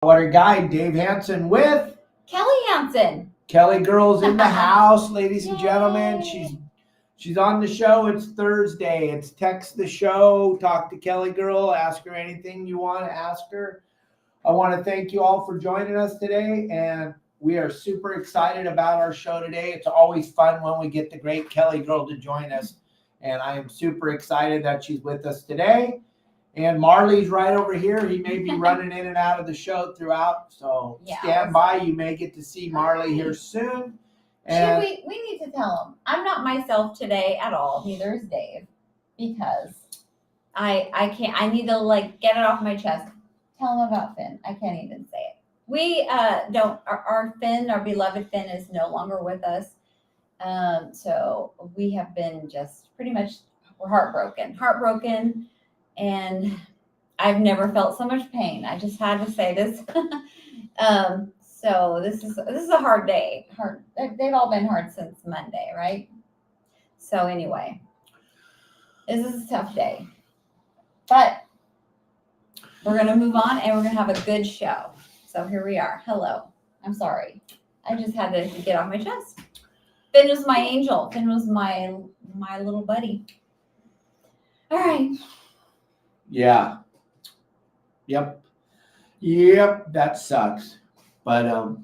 Saltwater guide Dave Hansen with Kelly Hansen. KellyGirl's in the house, ladies and gentlemen. Yay. She's on the show. It's Thursday. It's text the show, talk to KellyGirl, ask her anything you want to ask her. I want to thank you all for joining us today, and we are super excited about our show today. It's always fun when we get the great KellyGirl to join us, and I am super excited that she's with us today. And Marley's right over here. He may be running in and out of the show throughout, so stand by. You may get to see Marley here soon. And we need to tell him I'm not myself today at all. Neither is Dave, because I can't. I need to get it off my chest. Tell him about Finn. I can't even say it. We don't. Our Finn, our beloved Finn, is no longer with us. So we have been just pretty much we're heartbroken. And I've never felt so much pain. I just had to say this. So this is a hard day. They've all been hard since Monday, right? So anyway, this is a tough day. But we're gonna move on and we're gonna have a good show. So here we are. Hello. I'm sorry. I just had to get off my chest. Finn was my angel. Finn was my little buddy. All right. Yeah. Yep. That sucks. But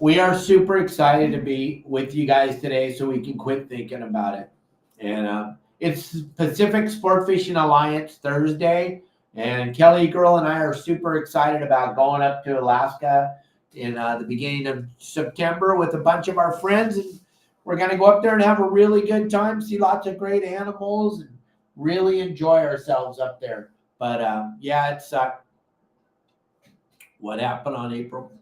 we are super excited to be with you guys today so we can quit thinking about it. And it's Pacific Sportfishing Alliance Thursday. And KellyGirl and I are super excited about going up to Alaska in the beginning of September with a bunch of our friends. And we're going to go up there and have a really good time, see lots of great animals, and really enjoy ourselves up there. But it sucked. What happened on April?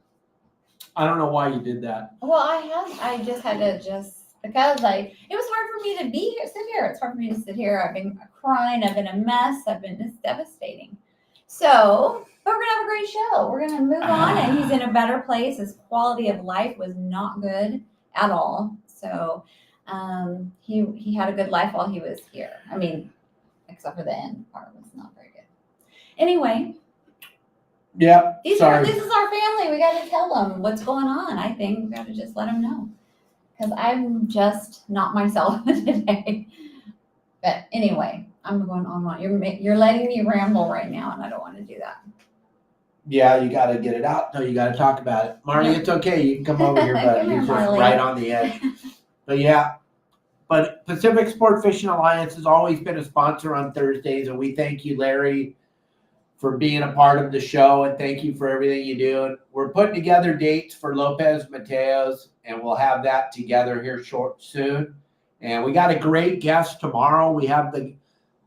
I don't know why you did that. Well, I just had to because it was hard for me to sit here. It's hard for me to sit here. I've been crying. I've been a mess. It's devastating. So, but we're gonna have a great show. We're gonna move on, and he's in a better place. His quality of life was not good at all. So, he had a good life while he was here. I mean, except for the end part was not very good. Anyway. Yeah. This is our family. We got to tell them what's going on. I think we got to just let them know, because I'm just not myself today. But anyway, I'm going on. You're letting me ramble right now, and I don't want to do that. Yeah, you got to get it out. No, you got to talk about it, Marley. It's okay. You can come over here, but you're just right on the edge. But yeah. But Pacific Sport Fishing Alliance has always been a sponsor on Thursdays, and we thank you, Larry, for being a part of the show, and thank you for everything you do. We're putting together dates for Lopez Mateos, and we'll have that together here soon. And we got a great guest tomorrow. We have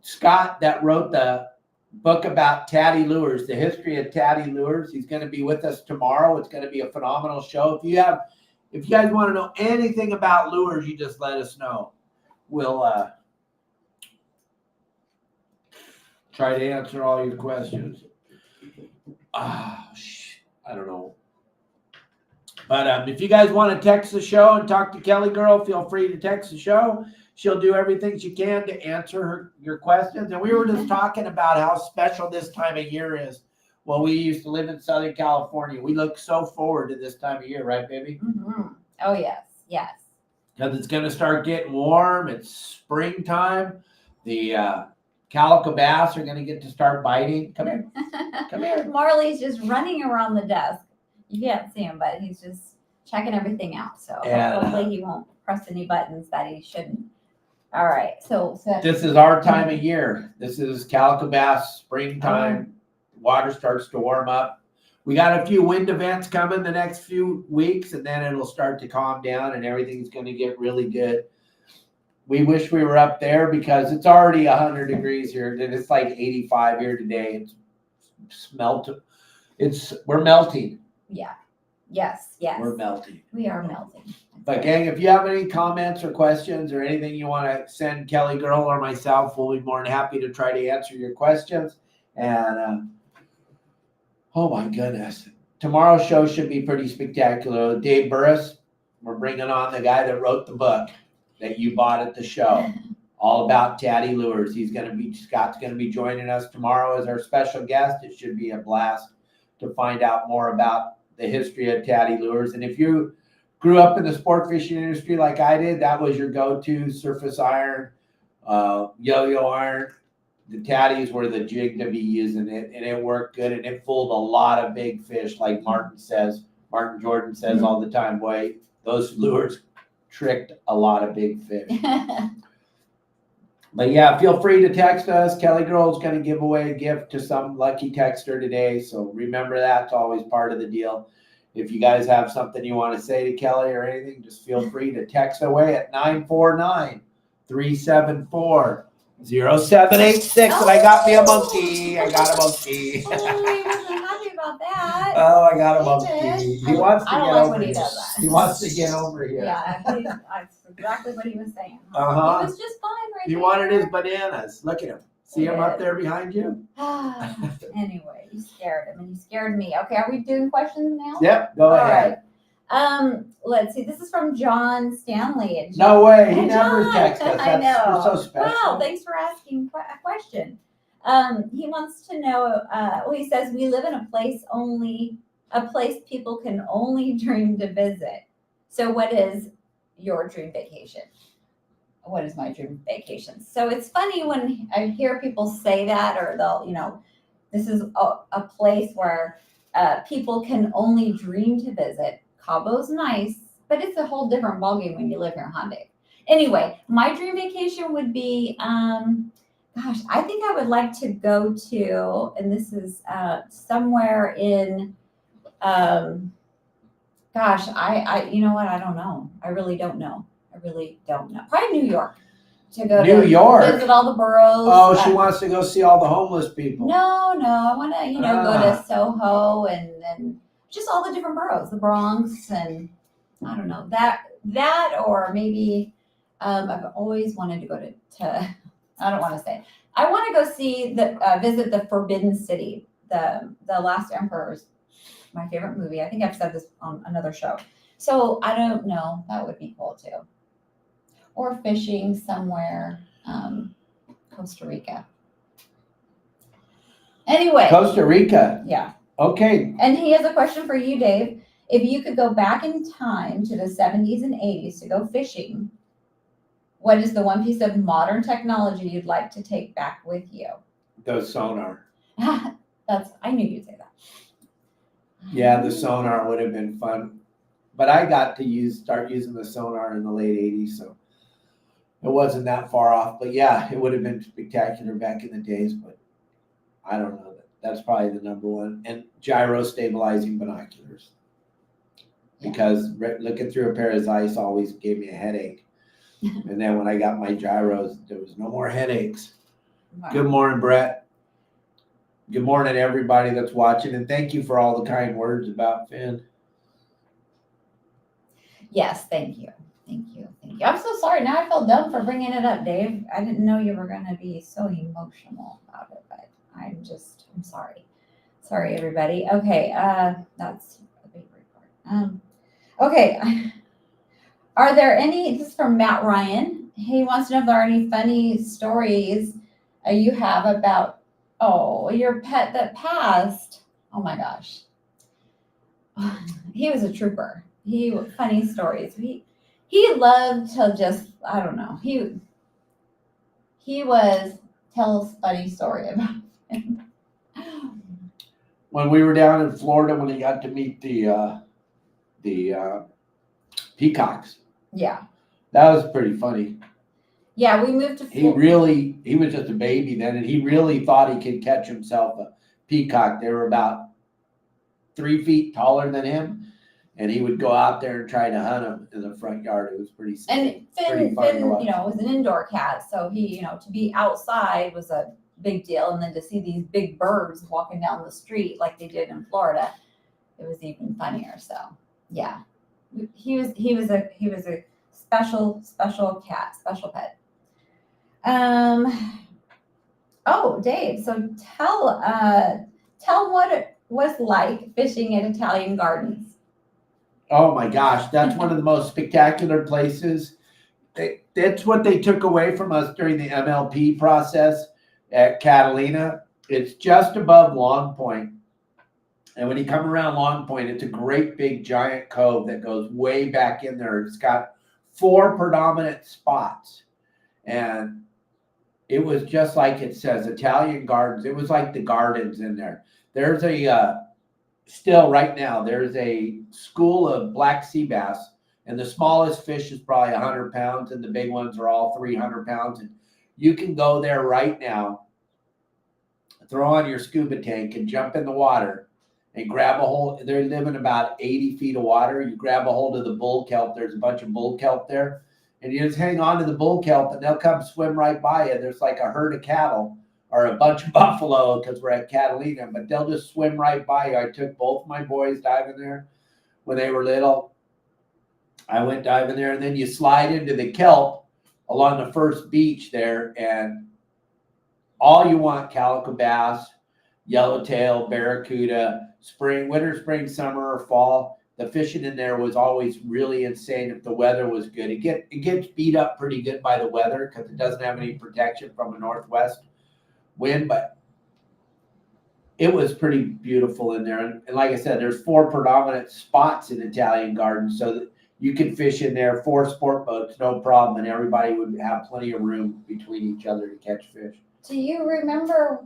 Scott that wrote the book about Tatty Lures, the history of Tatty Lures. He's going to be with us tomorrow. It's going to be a phenomenal show. If you guys want to know anything about lures, you just let us know. We'll try to answer all your questions. I don't know. But if you guys want to text the show and talk to KellyGirl, feel free to text the show. She'll do everything she can to answer your questions. And we were just talking about how special this time of year is. Well, we used to live in Southern California. We look so forward to this time of year, right, baby? Mm-hmm. Oh, yes. Because it's going to start getting warm. It's springtime. The calico bass are going to get to start biting. Come here. Marley's just running around the desk. You can't see him, but he's just checking everything out. So hopefully he won't press any buttons that he shouldn't. All right. So this is our time of year. This is calico bass springtime. Water starts to warm up. We got a few wind events coming the next few weeks, and then it'll start to calm down and everything's going to get really good. We wish we were up there because it's already 100 degrees here. And it's like 85 here today. We're melting. Yeah. Yes. We're melting. We are melting. But gang, if you have any comments or questions or anything you want to send KellyGirl or myself, we'll be more than happy to try to answer your questions. And oh my goodness, tomorrow's show should be pretty spectacular. Dave Burris, we're bringing on the guy that wrote the book that you bought at the show, all about Tatty Lures. Scott's going to be joining us tomorrow as our special guest. It should be a blast to find out more about the history of Tatty lures. And if you grew up in the sport fishing industry like I did, that was your go-to surface iron, yo-yo iron. The Tatties were the jig to be using it, and it worked good, and it fooled a lot of big fish, like Martin Jordan says all the time, boy, those lures tricked a lot of big fish. But yeah, feel free to text us. KellyGirl is going to give away a gift to some lucky texter today, so remember that's always part of the deal. If you guys have something you want to say to Kelly or anything, just feel free to text away at 949-374-0786. And I got me a monkey. I got a monkey. Oh, he wasn't happy about that. Oh, I got a monkey. He wants to get over when he here. does that. He wants to get over here. Yeah, that's exactly what he was saying. Uh-huh. He was just fine right He there. wanted his bananas. Look at him. See him up there behind you? Anyway, you scared him and you scared me. Okay, are we doing questions now? Yep, go ahead. All right. Let's see. This is from John Stanley. No way. He never John, texts us. I know. You're so special. Wow, thanks for asking a question. He wants to know, he says, we live in a place people can only dream to visit. So what is your dream vacation? What is my dream vacation? So it's funny when I hear people say that, or they'll, this is a place where people can only dream to visit. Cabo's nice, but it's a whole different ballgame when you live here in Hyundai. Anyway, my dream vacation would be, I think I would like to go to, and this is somewhere in, you know what? I don't know. I really don't know. Probably New York. To go New York? Visit all the boroughs. Oh, she wants to go see all the homeless people. No. I want to, go to Soho and just all the different boroughs, the Bronx, and I don't know that or maybe I've always wanted to go to I don't want to say it. I want to go see visit the Forbidden City, the Last Emperor's my favorite movie. I think I've said this on another show. So I don't know. That would be cool too. Or fishing somewhere, Costa Rica. Anyway. Costa Rica. Yeah. Okay. And he has a question for you, Dave. If you could go back in time to the 70s and 80s to go fishing, what is the one piece of modern technology you'd like to take back with you? The sonar. I knew you'd say that. Yeah, the sonar would have been fun. But I got to start using the sonar in the late 80s, so it wasn't that far off. But yeah, it would have been spectacular back in the days, but I don't know. That's probably the number one. And gyro stabilizing binoculars. Because looking through a pair of eyes always gave me a headache. And then when I got my gyros, there was no more headaches. Wow. Good morning, Brett. Good morning, everybody that's watching. And thank you for all the kind words about Finn. Yes, thank you. I'm so sorry. Now I feel dumb for bringing it up, Dave. I didn't know you were going to be so emotional about it, but I'm sorry. Sorry, everybody. Okay, that's a big report. Okay. Are there any, this is from Matt Ryan. He wants to know if there are any funny stories you have about, your pet that passed. Oh my gosh. He was a trooper. Funny stories. He loved to just, I don't know. He tell a funny story about him. When we were down in Florida, when he got to meet the peacocks. Yeah. That was pretty funny. Yeah, we moved to Florida. He was just a baby then, and he really thought he could catch himself a peacock. They were about 3 feet taller than him, and he would go out there and try to hunt them in the front yard. It was pretty silly. And Finn, was an indoor cat, so he, to be outside was a big deal, and then to see these big birds walking down the street like they did in Florida, it was even funnier. So, yeah. He was a special cat, special pet. Dave, so tell what it was like fishing at Italian Gardens. Oh my gosh, that's one of the most spectacular places. That's what they took away from us during the MLP process at Catalina. It's just above Long Point. And when you come around Long Point, it's a great big giant cove that goes way back in there. It's got 4 predominant spots. And it was just like it says, Italian gardens. It was like the gardens in there. There's still right now, there's a school of black sea bass, and the smallest fish is probably 100 pounds, and the big ones are all 300 pounds. And you can go there right now, throw on your scuba tank and jump in the water and grab a hold. They're living about 80 feet of water. You grab a hold of the bull kelp. There's a bunch of bull kelp there. And you just hang on to the bull kelp and they'll come swim right by you. There's like a herd of cattle or a bunch of buffalo because we're at Catalina, but they'll just swim right by you. I took both my boys diving there when they were little. I went diving there, and then you slide into the kelp along the first beach there, and all you want, calico bass, yellowtail, barracuda, winter, spring, summer, or fall. The fishing in there was always really insane if the weather was good. It gets beat up pretty good by the weather because it doesn't have any protection from a northwest wind, but it was pretty beautiful in there. And like I said, there's 4 predominant spots in Italian Gardens, so that you can fish in there, 4 sport boats, no problem, and everybody would have plenty of room between each other to catch fish. Do you remember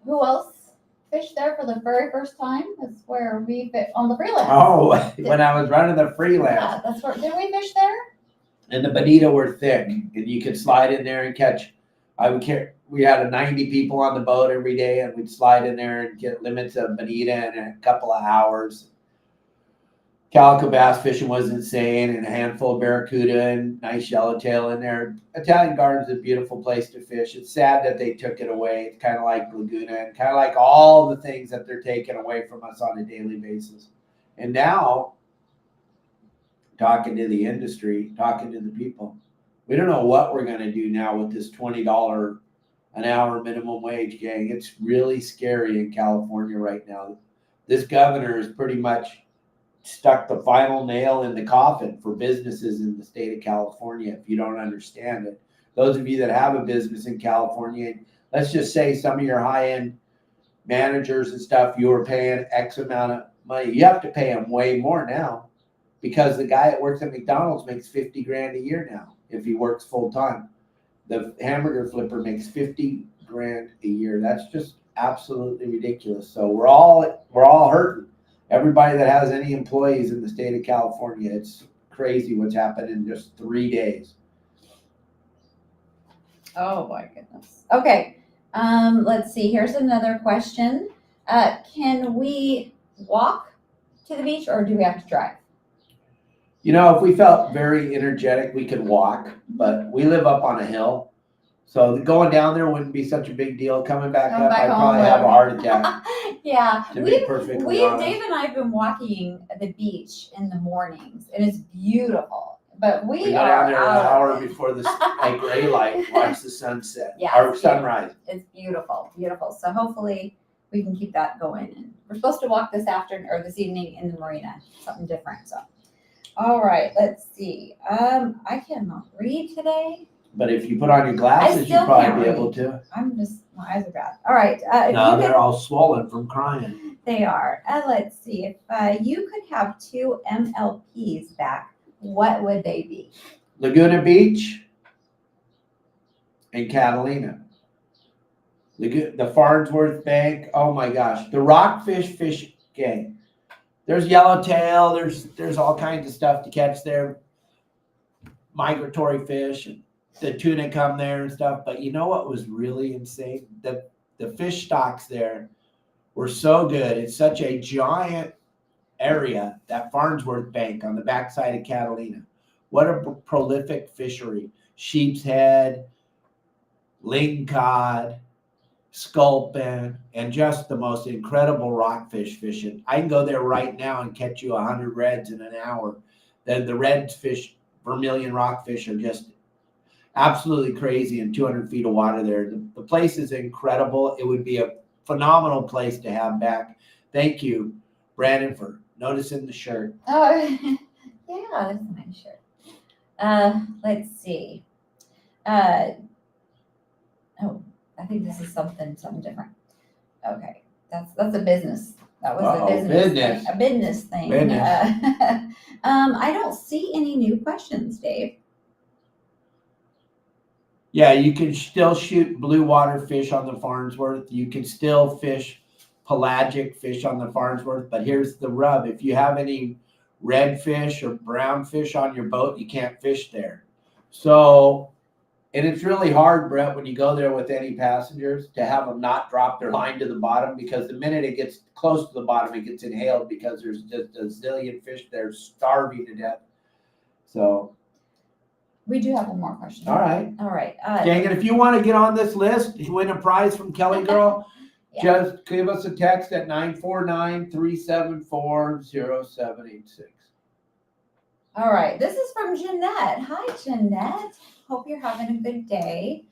who else fished there for the very first time? That's where we fished on the freelance. Oh, when I was running the freelance. Yeah, that's where. Did we fish there? And the bonita were thick, and you could slide in there and catch. We had 90 people on the boat every day, and we'd slide in there and get limits of bonita in a couple of hours. Calico bass fishing was insane, and a handful of barracuda and nice yellowtail in there. Italian Gardens is a beautiful place to fish. It's sad that they took it away. It's kind of like Laguna and kind of like all the things that they're taking away from us on a daily basis. And now, talking to the industry, talking to the people, we don't know what we're going to do now with this $20 an hour minimum wage, gang. It's really scary in California right now. This governor is pretty much stuck the final nail in the coffin for businesses in the state of California, if you don't understand it. Those of you that have a business in California, let's just say some of your high-end managers and stuff, you were paying X amount of money. You have to pay them way more now because the guy that works at McDonald's makes 50 grand a year now if he works full time. The hamburger flipper makes 50 grand a year. That's just absolutely ridiculous. So we're all hurting. Everybody that has any employees in the state of California, it's crazy what's happened in just 3 days. Oh my goodness. Okay. Let's see. Here's another question. Can we walk to the beach or do we have to drive? You know, if we felt very energetic, we could walk, but we live up on a hill. So going down there wouldn't be such a big deal. Coming back up, I'd probably have a heart attack. Yeah. To be perfectly honest. Dave and I have been walking the beach in the mornings, and it's beautiful. But we go down there an hour before the gray light, watch the sunset or sunrise. It's beautiful, beautiful. So hopefully we can keep that going. And we're supposed to walk this afternoon or this evening in the marina, something different. So, all right, let's see. I cannot read today. But if you put on your glasses, you'd probably be able to. My eyes are bad. All right. No, they're all swollen from crying. They are. Let's see. If you could have 2 MLPs back, what would they be? Laguna Beach and Catalina. The Farnsworth Bank. Oh my gosh. The rockfish fish gang. There's yellowtail. There's all kinds of stuff to catch there. Migratory fish and the tuna come there and stuff. But you know what was really insane? The fish stocks there were so good. It's such a giant area, that Farnsworth Bank on the backside of Catalina. What a prolific fishery. Sheep's head, lingcod, sculpin, and just the most incredible rockfish fishing. I can go there right now and catch you 100 reds in an hour. Then the red fish, vermilion rockfish, are just absolutely crazy in 200 feet of water there. The place is incredible. It would be a phenomenal place to have back. Thank you, Brandon, for noticing the shirt. Oh, yeah, that's a nice shirt. Let's see. I think this is something different. Okay, that's a business That was Uh-oh, a business business. thing. A business thing. Business. I don't see any new questions, Dave. Yeah, you can still shoot blue water fish on the Farnsworth. You can still fish pelagic fish on the Farnsworth. But here's the rub. If you have any red fish or brown fish on your boat, you can't fish there. So, and it's really hard, Brett, when you go there with any passengers to have them not drop their line to the bottom, because the minute it gets close to the bottom, it gets inhaled because there's just a zillion fish there starving to death. So. We do have one more question. All right. All right. Dang it, if you want to get on this list, you win a prize from KellyGirl, Yeah. just give us a text at 949-374-0786. All right. This is from Jeanette. Hi, Jeanette. Hope you're having a good day.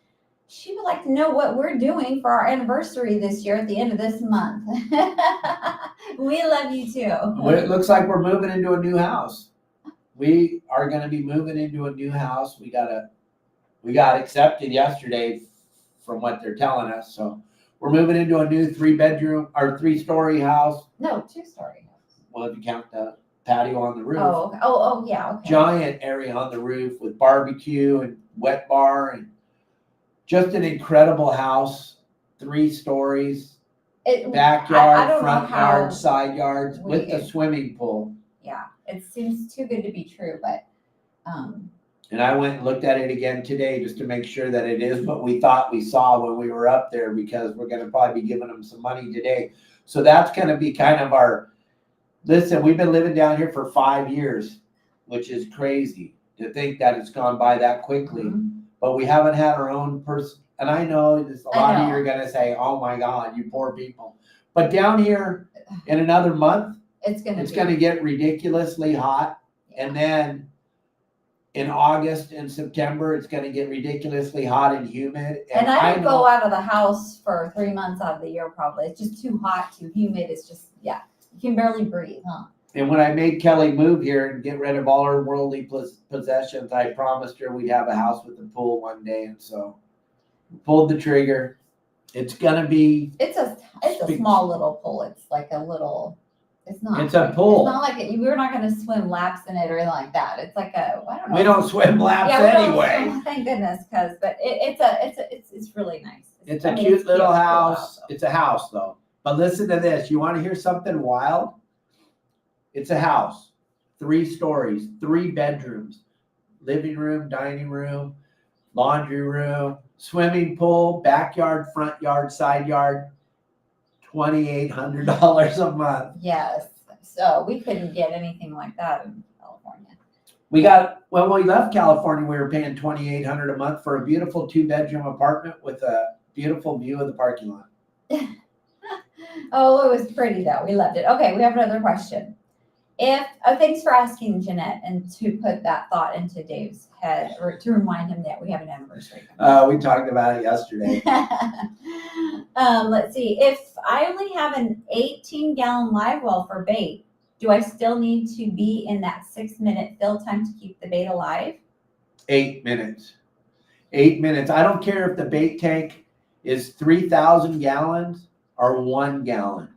She would like to know what we're doing for our anniversary this year at the end of this month. We love you too. Well, it looks like we're moving into a new house. We are going to be moving into a new house. We got accepted yesterday from what they're telling us. So we're moving into a new 3-story house. No, 2-story house. Well, if you count the patio on the roof. Oh, yeah. Okay. Giant area on the roof with barbecue and wet bar and just an incredible house. 3 stories, backyard, front yard, side yards with the swimming pool. Yeah, it seems too good to be true, but. And I went and looked at it again today just to make sure that it is what we thought we saw when we were up there, because we're going to probably be giving them some money today. So that's going to be kind of listen, we've been living down here for 5 years, which is crazy to think that it's gone by that quickly. Mm-hmm. But we haven't had our own person. And I know a lot of you are going to say, oh my God, you poor people. But down here in another month, it's going to get ridiculously hot. Yeah. And then in August and September, it's going to get ridiculously hot and humid. And I don't go out of the house for 3 months out of the year, probably. It's just too hot, too humid. It's just, you can barely breathe, huh? And when I made Kelly move here and get rid of all her worldly possessions, I promised her we'd have a house with a pool one day. And so we pulled the trigger. It's going to be. It's a small little pool. It's like a little. It's not. It's a pool. It's not like we're not going to swim laps in it or anything like that. It's like I don't know. We don't swim laps anyway. Swim, thank goodness, it's really nice. It's a cute little house. It's a house though. But listen to this. You want to hear something wild? It's a house, 3 stories, 3 bedrooms, living room, dining room, laundry room, swimming pool, backyard, front yard, side yard. $2,800 a month. Yes. So we couldn't get anything like that in California. When we left California, we were paying $2,800 a month for a beautiful 2-bedroom apartment with a beautiful view of the parking lot. Oh, it was pretty though. We loved it. Okay, we have another question. Thanks for asking, Jeanette, and to put that thought into Dave's head, or to remind him that we have an anniversary. We talked about it yesterday. Let's see. If I only have an 18-gallon live well for bait, do I still need to be in that 6-minute fill time to keep the bait alive? 8 minutes. 8 minutes. I don't care if the bait tank is 3,000 gallons or 1 gallon.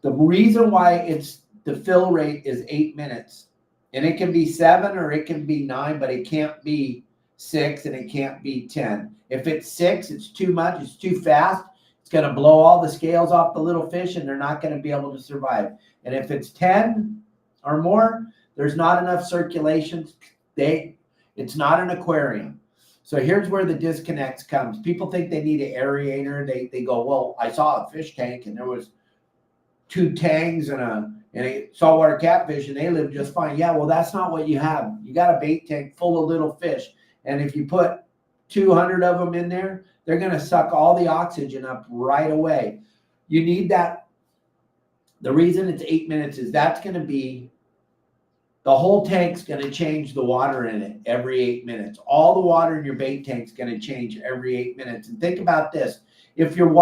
The reason why the fill rate is 8 minutes, and it can be 7 or it can be 9, but it can't be 6 and it can't be 10. If it's 6, it's too much. It's too fast. It's going to blow all the scales off the little fish and they're not going to be able to survive. And if it's 10 or more, there's not enough circulation. It's not an aquarium. So here's where the disconnect comes. People think they need an aerator. They go, well, I saw a fish tank and there was 2 tangs and a saltwater catfish and they live just fine. Yeah, well, that's not what you have. You got a bait tank full of little fish. And if you put 200 of them in there, they're going to suck all the oxygen up right away. You need that. The reason it's 8 minutes is that's going to be, the whole tank's going to change the water in it every 8 minutes. All the water in your bait tank's going to change every 8 minutes. And think about this. If you're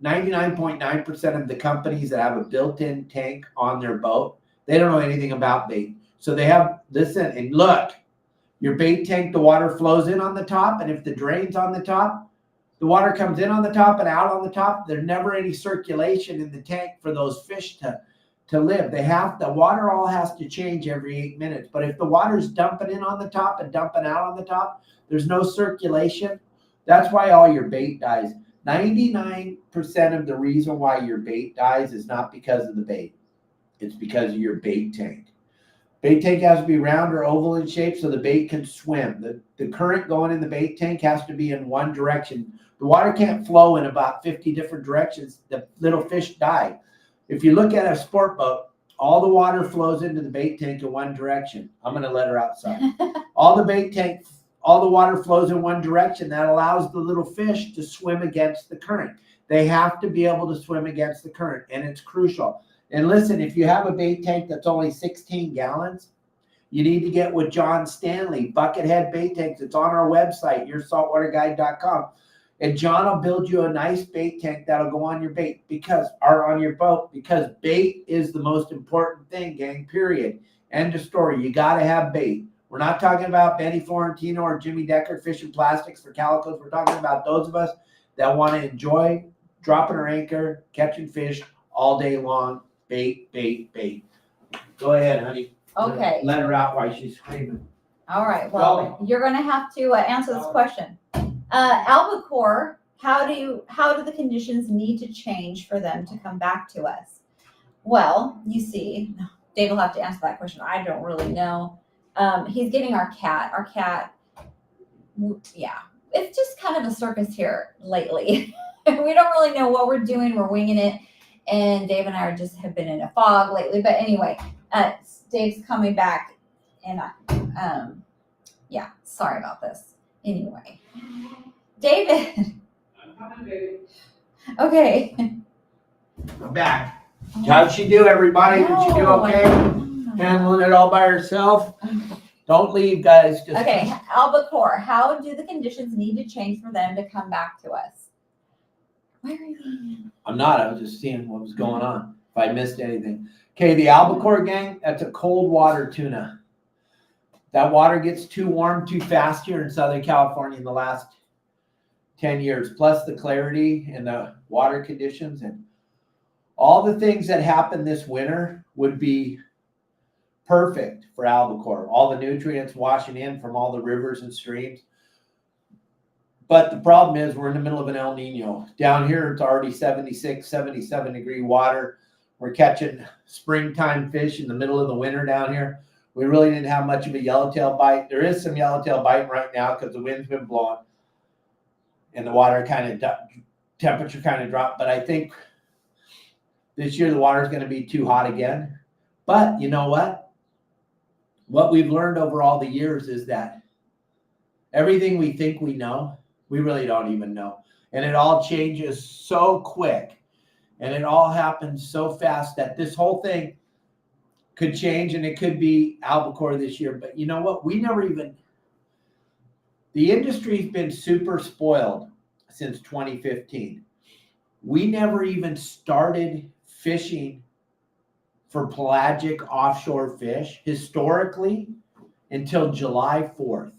99.9% of the companies that have a built-in tank on their boat, they don't know anything about bait. So they have, listen and look, your bait tank, the water flows in on the top, and if the drain's on the top, The water comes in on the top and out on the top. There's never any circulation in the tank for those fish to live. The water all has to change every 8 minutes. But if the water's dumping in on the top and dumping out on the top, there's no circulation. That's why all your bait dies. 99% of the reason why your bait dies is not because of the bait. It's because of your bait tank. Bait tank has to be round or oval in shape so the bait can swim. The current going in the bait tank has to be in one direction. The water can't flow in about 50 different directions. The little fish die. If you look at a sport boat, all the water flows into the bait tank in one direction. I'm going to let her outside. All the water flows in one direction. That allows the little fish to swim against the current. They have to be able to swim against the current, and it's crucial. And listen, if you have a bait tank that's only 16 gallons, you need to get with John Stanley, Buckethead Bait Tanks. It's on our website, yoursaltwaterguide.com. And John will build you a nice bait tank that'll go on your bait or on your boat, because bait is the most important thing, gang, period. End of story. You got to have bait. We're not talking about Benny Florentino or Jimmy Decker fishing plastics for calicos. We're talking about those of us that want to enjoy dropping our anchor, catching fish all day long. Bait, bait, bait. Go ahead, honey. Okay. Let her out while she's screaming. All right. Well, you're going to have to answer this question. Albacore, how do the conditions need to change for them to come back to us? Well, you see, Dave will have to answer that question. I don't really know. He's getting our cat. Our cat, yeah, it's just kind of a circus here lately. We don't really know what we're doing. We're winging it. And Dave and I have been in a fog lately. But anyway, Dave's coming back. And yeah, sorry about this. Anyway, David. I'm coming, baby. Okay. I'm back. How'd she do, everybody? Did she do okay? Handling it all by herself? Don't leave, guys. Just okay, albacore. How do the conditions need to change for them to come back to us? Where are you? I'm not. I was just seeing what was going on. If I missed anything. Okay, the albacore, gang, that's a cold water tuna. That water gets too warm too fast here in Southern California in the last 10 years, plus the clarity and the water conditions and all the things that happened this winter would be perfect for albacore. All the nutrients washing in from all the rivers and streams. But the problem is we're in the middle of an El Nino. Down here, it's already 76, 77 degree water. We're catching springtime fish in the middle of the winter down here. We really didn't have much of a yellowtail bite. There is some yellowtail biting right now because the wind's been blowing and the water temperature kind of dropped. But I think this year the water is going to be too hot again. But you know what? What we've learned over all the years is that everything we think we know, we really don't even know. And it all changes so quick. And it all happens so fast that this whole thing could change, and it could be albacore this year. But you know what? The industry's been super spoiled since 2015. We never even started fishing for pelagic offshore fish historically until July 4th.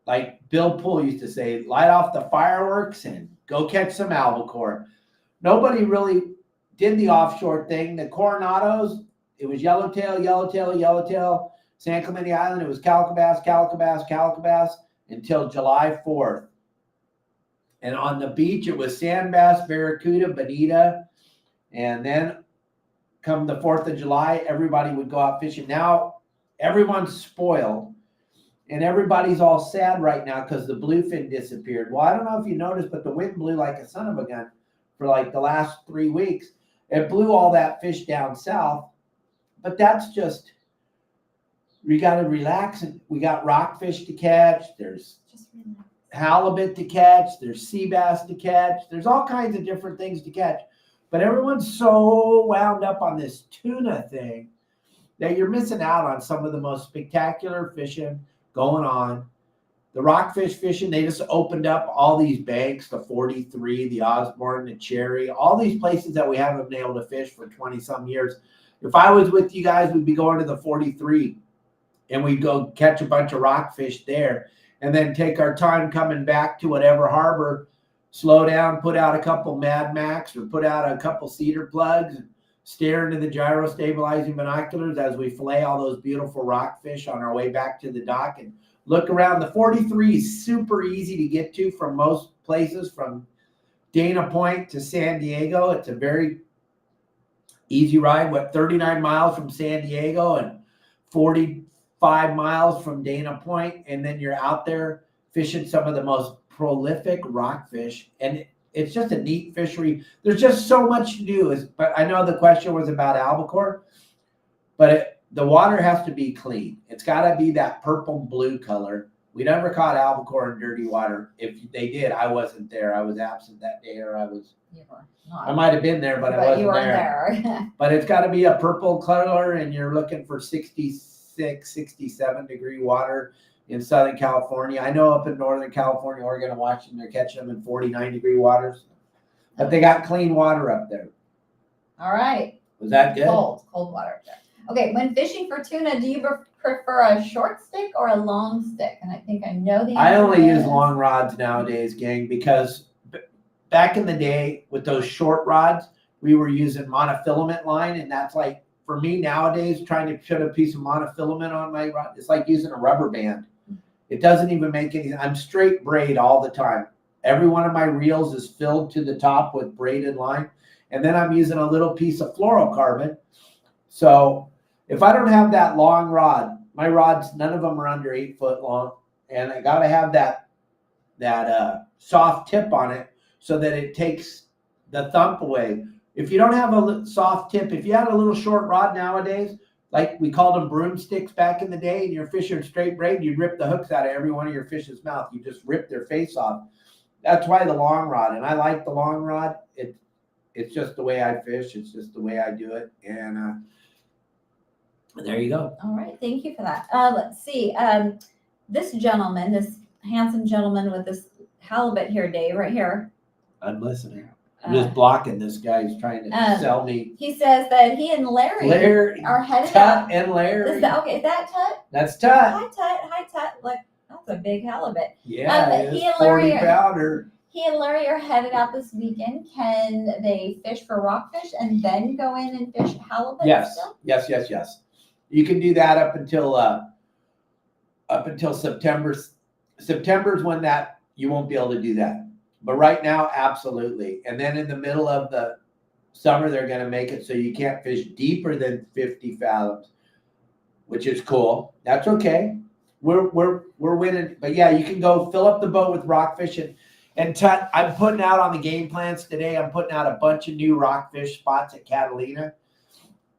Like Bill Poole used to say, light off the fireworks and go catch some albacore. Nobody really did the offshore thing. The Coronados, it was yellowtail, yellowtail, yellowtail. San Clemente Island, it was calico bass, calico bass, calico bass until July 4th. And on the beach, it was sand bass, barracuda, bonita. And then come the 4th of July, everybody would go out fishing. Now, everyone's spoiled. And everybody's all sad right now because the bluefin disappeared. Well, I don't know if you noticed, but the wind blew like a son of a gun for like the last 3 weeks. It blew all that fish down south. But that's just, we got to relax. And we got rockfish to catch. There's halibut to catch. There's sea bass to catch. There's all kinds of different things to catch. But everyone's so wound up on this tuna thing that you're missing out on some of the most spectacular fishing going on. The rockfish fishing, they just opened up all these banks, the 43, the Osborne, the Cherry, all these places that we haven't been able to fish for 20 some years. If I was with you guys, we'd be going to the 43 and we'd go catch a bunch of rockfish there. and then take our time coming back to whatever harbor, slow down, put out a couple Mad Max or put out a couple cedar plugs, stare into the gyro stabilizing binoculars as we fillet all those beautiful rockfish on our way back to the dock, and look around. The 43 is super easy to get to from most places, from Dana Point to San Diego. It's a very easy ride, 39 miles from San Diego and 45 miles from Dana Point, and then you're out there fishing some of the most prolific rockfish, and it's just a neat fishery. There's just so much to do. But I know the question was about albacore, but the water has to be clean. It's got to be that purple blue color. We never caught albacore in dirty water. If they did, I wasn't there. I was absent that day, or I might have been there, but I wasn't you weren't there. But it's got to be a purple color, and you're looking for 66, 67 degree water in Southern California. I know up in Northern California, Oregon, and Washington, they're catching them in 49 degree waters. But they got clean water up there. All right. Was that good? Cold water up there. Okay, when fishing for tuna, do you prefer a short stick or a long stick? And I think I know the answer. I only use long rods nowadays, gang, because back in the day with those short rods, we were using monofilament line, and that's like, for me nowadays, trying to put a piece of monofilament on my rod, it's like using a rubber band. It doesn't even make any. I'm straight braid all the time. Every one of my reels is filled to the top with braided line, and then I'm using a little piece of fluorocarbon. So if I don't have that long rod, my rods, none of them are under 8 foot long, and I got to have that soft tip on it so that it takes the thump away. If you don't have a soft tip, if you had a little short rod nowadays, like we called them broomsticks back in the day, and you're fishing straight braid, you'd rip the hooks out of every one of your fish's mouth. You just rip their face off. That's why the long rod, and I like the long rod. It's just the way I fish. It's just the way I do it, and there you go. All right, thank you for that. Let's see. This gentleman, this handsome gentleman with this halibut here, Dave, right here. I'm listening. I'm just blocking this guy who's trying to sell me. He says that he and Larry are headed out. Tut and Larry. Is that Tut? That's Tut. Hi, Tut. Like, that's a big halibut. Yeah, he and 40 Larry pounder. He and Larry are headed out this weekend. Can they fish for rockfish and then go in and fish halibut? Yes, still? yes. You can do that up until September. September is when that you won't be able to do that. But right now, absolutely. And then in the middle of the summer, they're going to make it so you can't fish deeper than 50 fathoms, which is cool. That's okay. We're winning. But yeah, you can go fill up the boat with rockfish. And Tut, I'm putting out on the game plans today, I'm putting out a bunch of new rockfish spots at Catalina.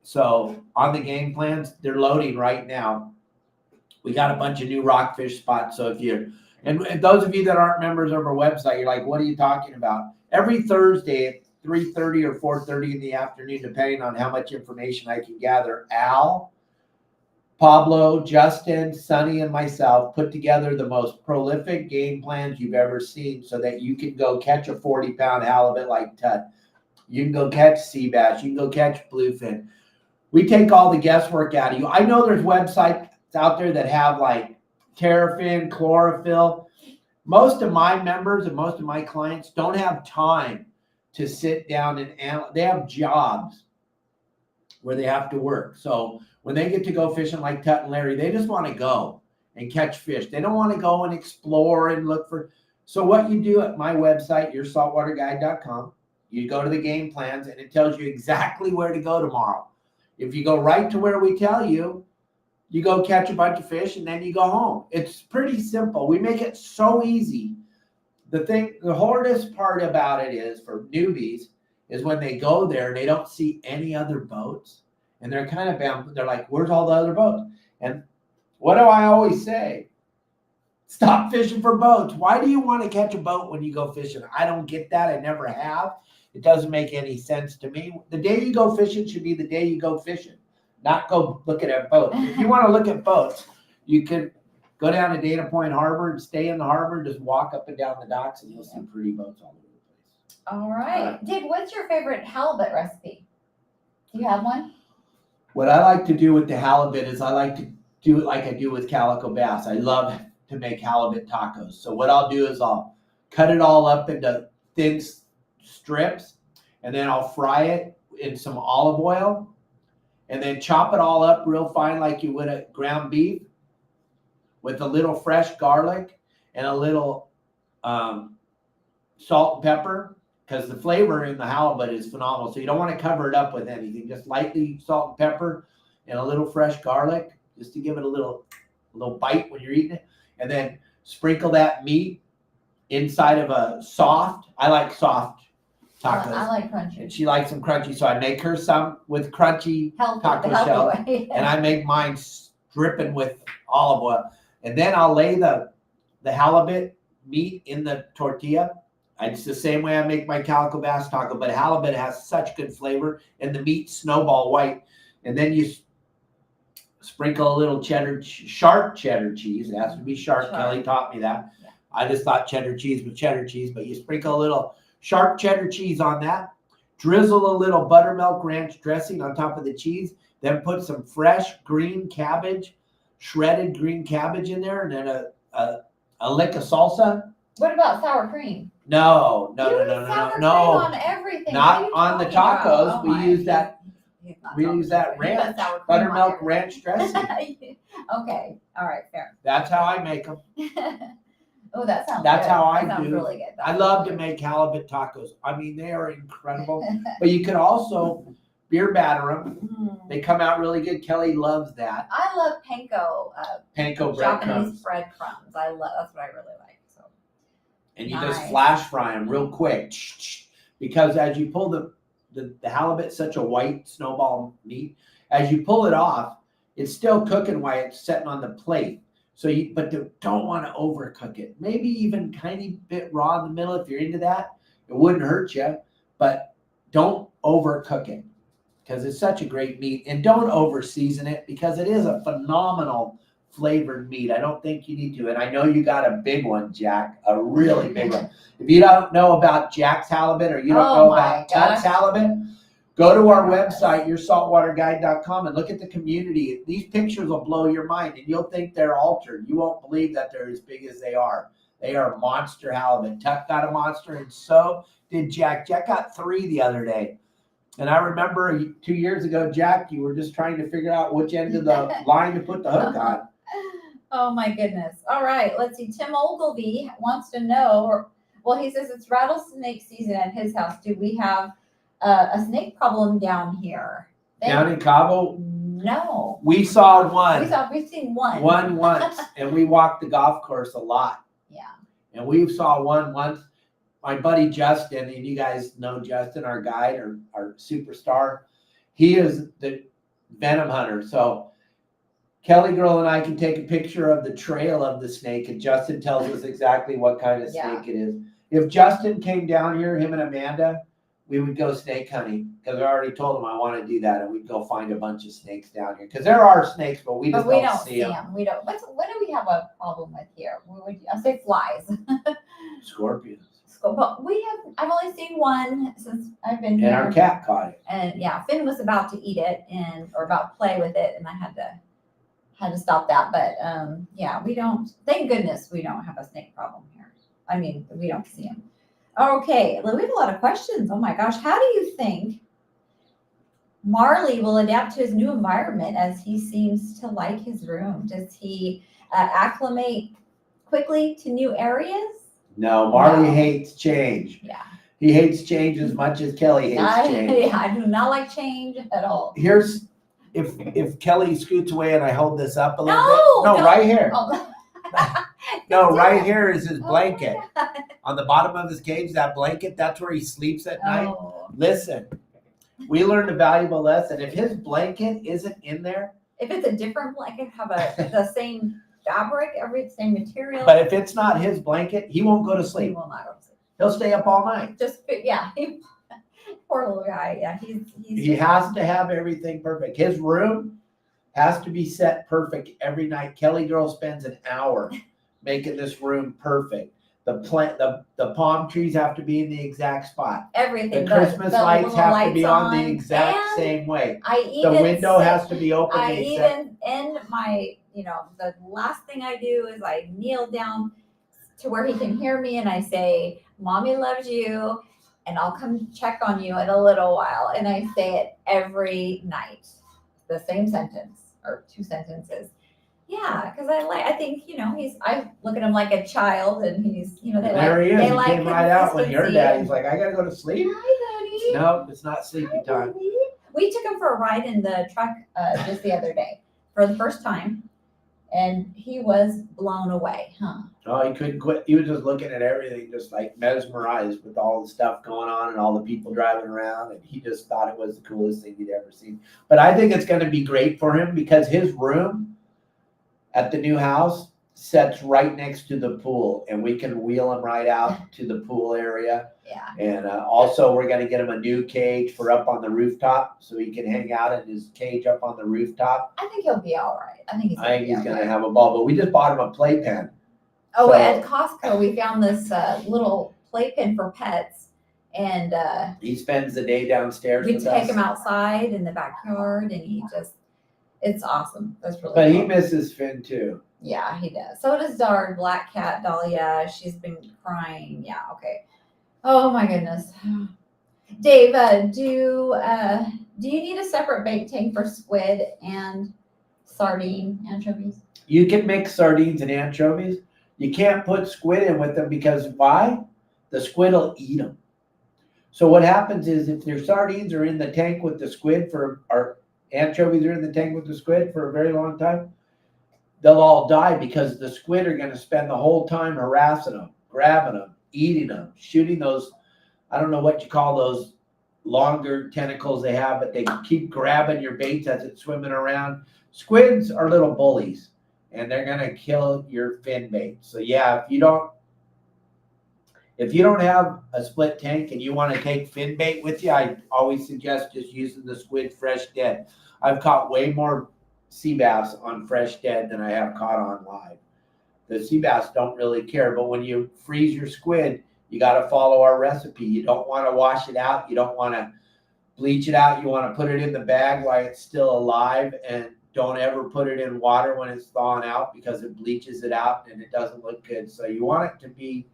So on the game plans, they're loading right now. We got a bunch of new rockfish spots. So if you're, and those of you that aren't members of our website, you're like, what are you talking about? Every Thursday at 3:30 or 4:30 in the afternoon, depending on how much information I can gather, Al, Pablo, Justin, Sonny, and myself put together the most prolific game plans you've ever seen so that you can go catch a 40-pound halibut like Tut. You can go catch sea bass. You can go catch bluefin. We take all the guesswork out of you. I know there's websites out there that have like terrafin, chlorophyll. Most of my members and most of my clients don't have time to sit down and analyze. They have jobs where they have to work. So when they get to go fishing like Tut and Larry, they just want to go and catch fish. They don't want to go and explore and look for. So what you do at my website, yoursaltwaterguide.com, you go to the game plans and it tells you exactly where to go tomorrow. If you go right to where we tell you, you go catch a bunch of fish and then you go home. It's pretty simple. We make it so easy. The hardest part about it is for newbies is when they go there and they don't see any other boats and they're kind of bound. They're like, where's all the other boats? And what do I always say? Stop fishing for boats. Why do you want to catch a boat when you go fishing? I don't get that. I never have. It doesn't make any sense to me. The day you go fishing should be the day you go fishing, not go looking at boats. If you want to look at boats, you could go down to Dana Point Harbor and stay in the harbor and just walk up and down the docks and you'll see pretty boats all over the place. All right. Dave, what's your favorite halibut recipe? Do you have one? What I like to do with the halibut is I like to do it like I do with calico bass. I love to make halibut tacos. So what I'll do is I'll cut it all up into thin strips, and then I'll fry it in some olive oil, and then chop it all up real fine like you would a ground beef, with a little fresh garlic and a little salt and pepper, because the flavor in the halibut is phenomenal. So you don't want to cover it up with anything. Just lightly salt and pepper and a little fresh garlic, just to give it a little bite when you're eating it. And then sprinkle that meat inside of a soft. I like soft tacos. I like crunchy. And she likes them crunchy, so I make her some with crunchy taco healthy shell, way. and I make mine dripping with olive oil. And then I'll lay the halibut meat in the tortilla. It's the same way I make my calico bass taco, but halibut has such good flavor, and the meat snowball white. And then you sprinkle a little sharp cheddar cheese. It has to be sharp. Kelly taught me that. Yeah. I just thought cheddar cheese was cheddar cheese, but you sprinkle a little sharp cheddar cheese on that. Drizzle a little buttermilk ranch dressing on top of the cheese. Then put some fresh green cabbage, shredded green cabbage in there, and then a lick of salsa. What about sour cream? No. On everything. Not on the tacos. We use that. We use that ranch, buttermilk ranch dressing. Okay. All right. Fair. That's how I make them. Oh, that sounds. That's good. how I that sounds do. Really good. I love to make halibut tacos. I mean, they are incredible. But you could also beer batter them. They come out really good. Kelly loves that. I love panko. Panko Japanese breadcrumbs. That's what I really like. So. And you just flash fry them real quick, because as you pull the halibut, such a white snowball meat, as you pull it off, it's still cooking while it's sitting on the plate. So but you don't want to overcook it. Maybe even tiny bit raw in the middle if you're into that. It wouldn't hurt you, but don't overcook it, because it's such a great meat. And don't over season it, because it is a phenomenal flavored meat. I don't think you need to. And I know you got a big one, Jack, a really big one. If you don't know about Jack's halibut, or you don't know about Tut's halibut, go to our website, yoursaltwaterguide.com, and look at the community. These pictures will blow your mind, and you'll think they're altered. You won't believe that they're as big as they are. They are monster halibut. Tut got a monster, and so did Jack. Jack got 3 the other day. And I remember 2 years ago, Jack, you were just trying to figure out which end of the line to put the hook on. Oh, my goodness. All right. Let's see. Tim Ogilvy wants to know, he says it's rattlesnake season at his house. Do we have a snake problem down here? Down in Cabo? No. We saw one. We've seen one. One once, and we walked the golf course a lot. Yeah. And we saw one once. My buddy Justin, and you guys know Justin, our guide, our superstar, he is the venom hunter. So KellyGirl and I can take a picture of the trail of the snake, and Justin tells us exactly what kind of snake it is. If Justin came down here, him and Amanda, we would go snake hunting, because I already told him I want to do that, and we'd go find a bunch of snakes down here, because there are snakes, but we just don't see them. We don't. What do we have a problem with here? I'll say flies. Scorpions. But I've only seen one since I've been here. And our cat caught it. And Finn was about to eat it or about to play with it, and I had to stop that. But we don't. Thank goodness we don't have a snake problem here. I mean, we don't see them. Okay, we have a lot of questions. Oh my gosh, how do you think Marley will adapt to his new environment, as he seems to like his room? Does he acclimate quickly to new areas? No, Marley hates change. Yeah. He hates change as much as Kelly hates change. I do not like change at all. Here's, if Kelly scoots away and I hold this up a little bit. No, right here. Oh. No, right here is his blanket. On the bottom of his cage, that blanket, that's where he sleeps at night. Listen, we learned a valuable lesson. If his blanket isn't in there. If it's a different blanket, have the same fabric, same material. But if it's not his blanket, he won't go to sleep. He will not go to sleep. He'll stay up all night. Poor little guy. Yeah, he has to have everything perfect. His room has to be set perfect every night. KellyGirl spends an hour making this room perfect. The palm trees have to be in the exact spot. Everything. The Christmas lights have to be on the exact same way. The window has to be open. In my the last thing I do is I kneel down to where he can hear me and I say, Mommy loves you, and I'll come check on you in a little while. And I say it every night, the same sentence or 2 sentences. Yeah, because I think I look at him like a child, and he's There he is. they He like came right out when you heard consistency. that. He's like, I gotta go to sleep. Hi, Daddy. No, it's not sleepy Hi, time. Daddy. We took him for a ride in the truck just the other day for the first time, and he was blown away, huh? Oh, he couldn't quit. He was just looking at everything, just like mesmerized with all the stuff going on and all the people driving around. And he just thought it was the coolest thing he'd ever seen. But I think it's going to be great for him because his room at the new house sets right next to the pool, and we can wheel him right out to the pool area. Yeah. And also, we're going to get him a new cage for up on the rooftop so he can hang out in his cage up on the rooftop. I think he'll be all right. I think he's going to have a ball. But we just bought him a playpen. Oh, So- at Costco, we found this little playpen for pets, and He spends the day downstairs we with take us. him outside in the backyard, and it's awesome. That's really But cool. he misses Finn too. Yeah, he does. So does our black cat, Dahlia. She's been crying. Yeah, okay. Oh, my goodness. Dave, do you need a separate bait tank for squid and sardine anchovies? You can mix sardines and anchovies. You can't put squid in with them because why? The squid will eat them. So what happens is if your sardines are in the tank with the squid or anchovies are in the tank with the squid for a very long time, they'll all die because the squid are going to spend the whole time harassing them, grabbing them, eating them, shooting those, I don't know what you call those longer tentacles they have, but they keep grabbing your baits as it's swimming around. Squids are little bullies, and they're going to kill your fin bait. So yeah, if you don't have a split tank and you want to take fin bait with you, I always suggest just using the squid fresh dead. I've caught way more sea bass on fresh dead than I have caught on live. The sea bass don't really care, but when you freeze your squid, you got to follow our recipe. You don't want to wash it out. You don't want to bleach it out. You want to put it in the bag while it's still alive, and don't ever put it in water when it's thawing out because it bleaches it out and it doesn't look good. So you want it to be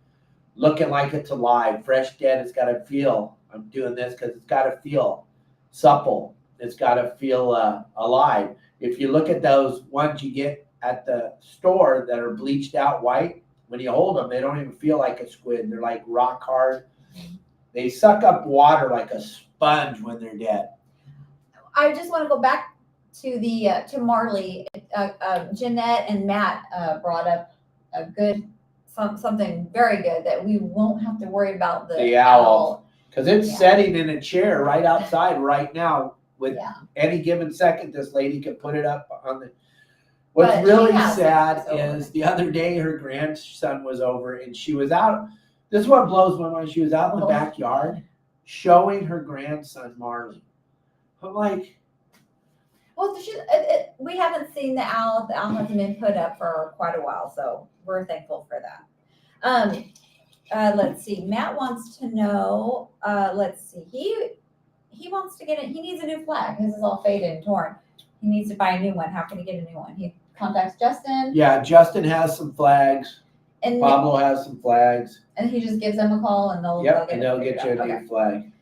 looking like it's alive. Fresh dead, it's got to feel, I'm doing this because it's got to feel supple. It's got to feel alive. If you look at those ones you get at the store that are bleached out white, when you hold them, they don't even feel like a squid. They're like rock hard. They suck up water like a sponge when they're dead. I just want to go back to to Marley. Jeanette and Matt brought up a good something very good that we won't have to worry about the owl. Because it's setting in a chair right outside right now. With any given second, this lady could put it up on the. What's really sad is the other day her grandson was over and she was out. This is what blows my mind. She was out in the backyard showing her grandson Marley. I'm like, well, we haven't seen the owl. The owl hasn't been put up for quite a while, so we're thankful for that. Let's see. Matt wants to know. Let's see. He wants to get it. He needs a new flag. His is all faded and torn. He needs to buy a new one. How can he get a new one? He contacts Justin. Yeah, Justin has some flags. And Pablo has some flags. And he just gives them a call, and they'll get you a new flag.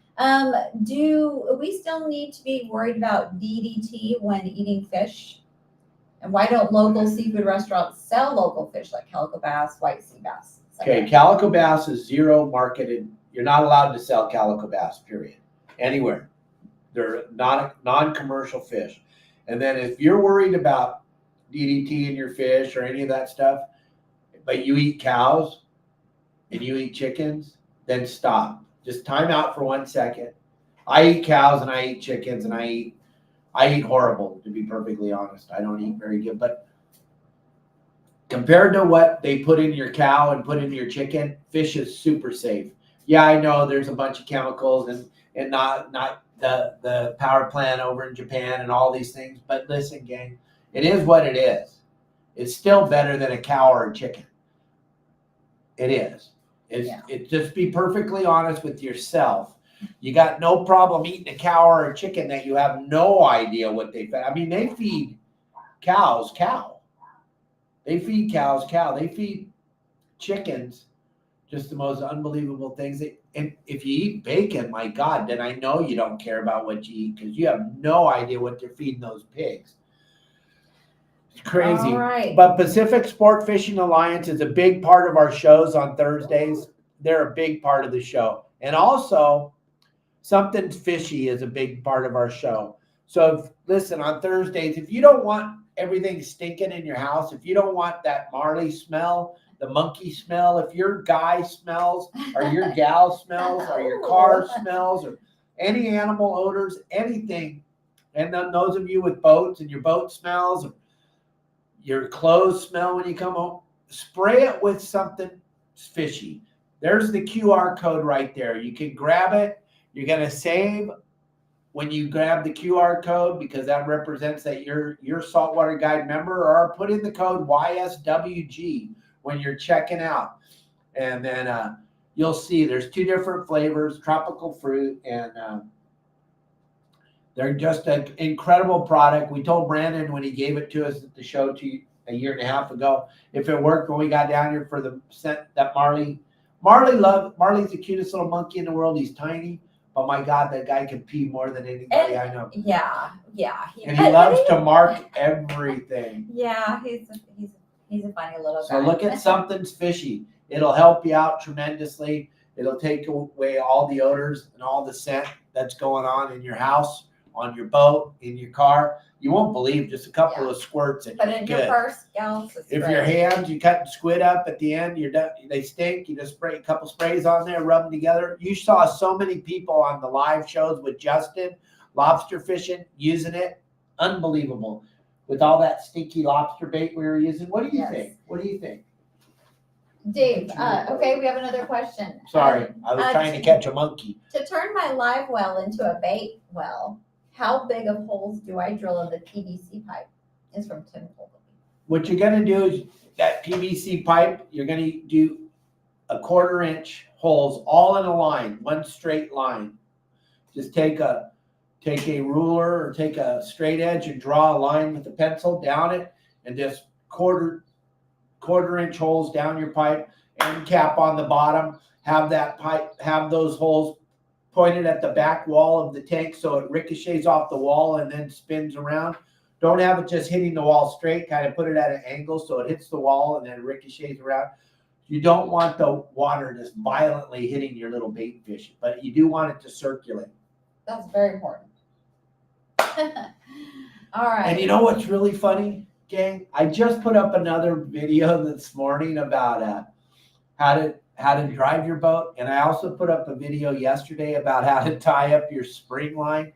Do we still need to be worried about DDT when eating fish? And why don't local seafood restaurants sell local fish like calico bass, white sea bass? Okay, calico bass is zero marketed. You're not allowed to sell calico bass, period, anywhere. They're not non-commercial fish. And then if you're worried about DDT in your fish or any of that stuff, but you eat cows and you eat chickens, then stop. Just time out for 1 second. I eat cows and I eat chickens and I eat horrible, to be perfectly honest. I don't eat very good, but compared to what they put in your cow and put in your chicken, fish is super safe. Yeah, I know there's a bunch of chemicals and not the power plant over in Japan and all these things, but listen, gang, it is what it is. It's still better than a cow or a chicken. It is. It's just be perfectly honest with yourself. You got no problem eating a cow or a chicken that you have no idea what they fed. I mean, they feed cows cow. They feed cows cow. They feed chickens just the most unbelievable things. And if you eat bacon, my God, then I know you don't care about what you eat because you have no idea what they're feeding those pigs. It's crazy. All right. But Pacific Sport Fishing Alliance is a big part of our shows on Thursdays. They're a big part of the show. And also, Something's Fishy is a big part of our show. So listen, on Thursdays, if you don't want everything stinking in your house, if you don't want that Marley smell, the monkey smell, if your guy smells or your gal smells or your car smells or any animal odors, anything, and then those of you with boats and your boat smells, or your clothes smell when you come home, spray it with something fishy. There's the QR code right there. You can grab it. You're going to save when you grab the QR code because that represents that you're Saltwater Guide member, or put in the code YSWG when you're checking out. And then you'll see there's 2 different flavors, tropical fruit, and they're just an incredible product. We told Brandon when he gave it to us at the show a year and a half ago, if it worked when we got down here for the scent that Marley's the cutest little monkey in the world. He's tiny. But my God, that guy can pee more than anybody I know. Yeah. And he loves to mark everything. Yeah, he's a funny little guy. So look at Something's Fishy. It'll help you out tremendously. It'll take away all the odors and all the scent that's going on in your house, on your boat, in your car. You won't believe just a couple of squirts and put it in your purse, gals. If your hands, you cut squid up at the end, you're done. They stink. You just spray a couple sprays on there, rub them together. You saw so many people on the live shows with Justin, lobster fishing, using it. Unbelievable. With all that stinky lobster bait we were using. What do you think? What do you think? Dave, okay, we have another question. Sorry, I was trying to catch a monkey. To turn my live well into a bait well, how big of holes do I drill in the PVC pipe? It's from Tim Holden. What you're going to do is that PVC pipe, you're going to do a 1/4 inch holes all in a line, one straight line. Just take a ruler or take a straight edge and draw a line with a pencil down it, and just quarter inch holes down your pipe, and cap on the bottom. Have those holes pointed at the back wall of the tank so it ricochets off the wall and then spins around. Don't have it just hitting the wall straight. Kind of put it at an angle so it hits the wall and then ricochets around. You don't want the water just violently hitting your little bait fish, but you do want it to circulate. That's very important. All right. And you know what's really funny, gang? I just put up another video this morning about how to drive your boat, and I also put up a video yesterday about how to tie up your spring line.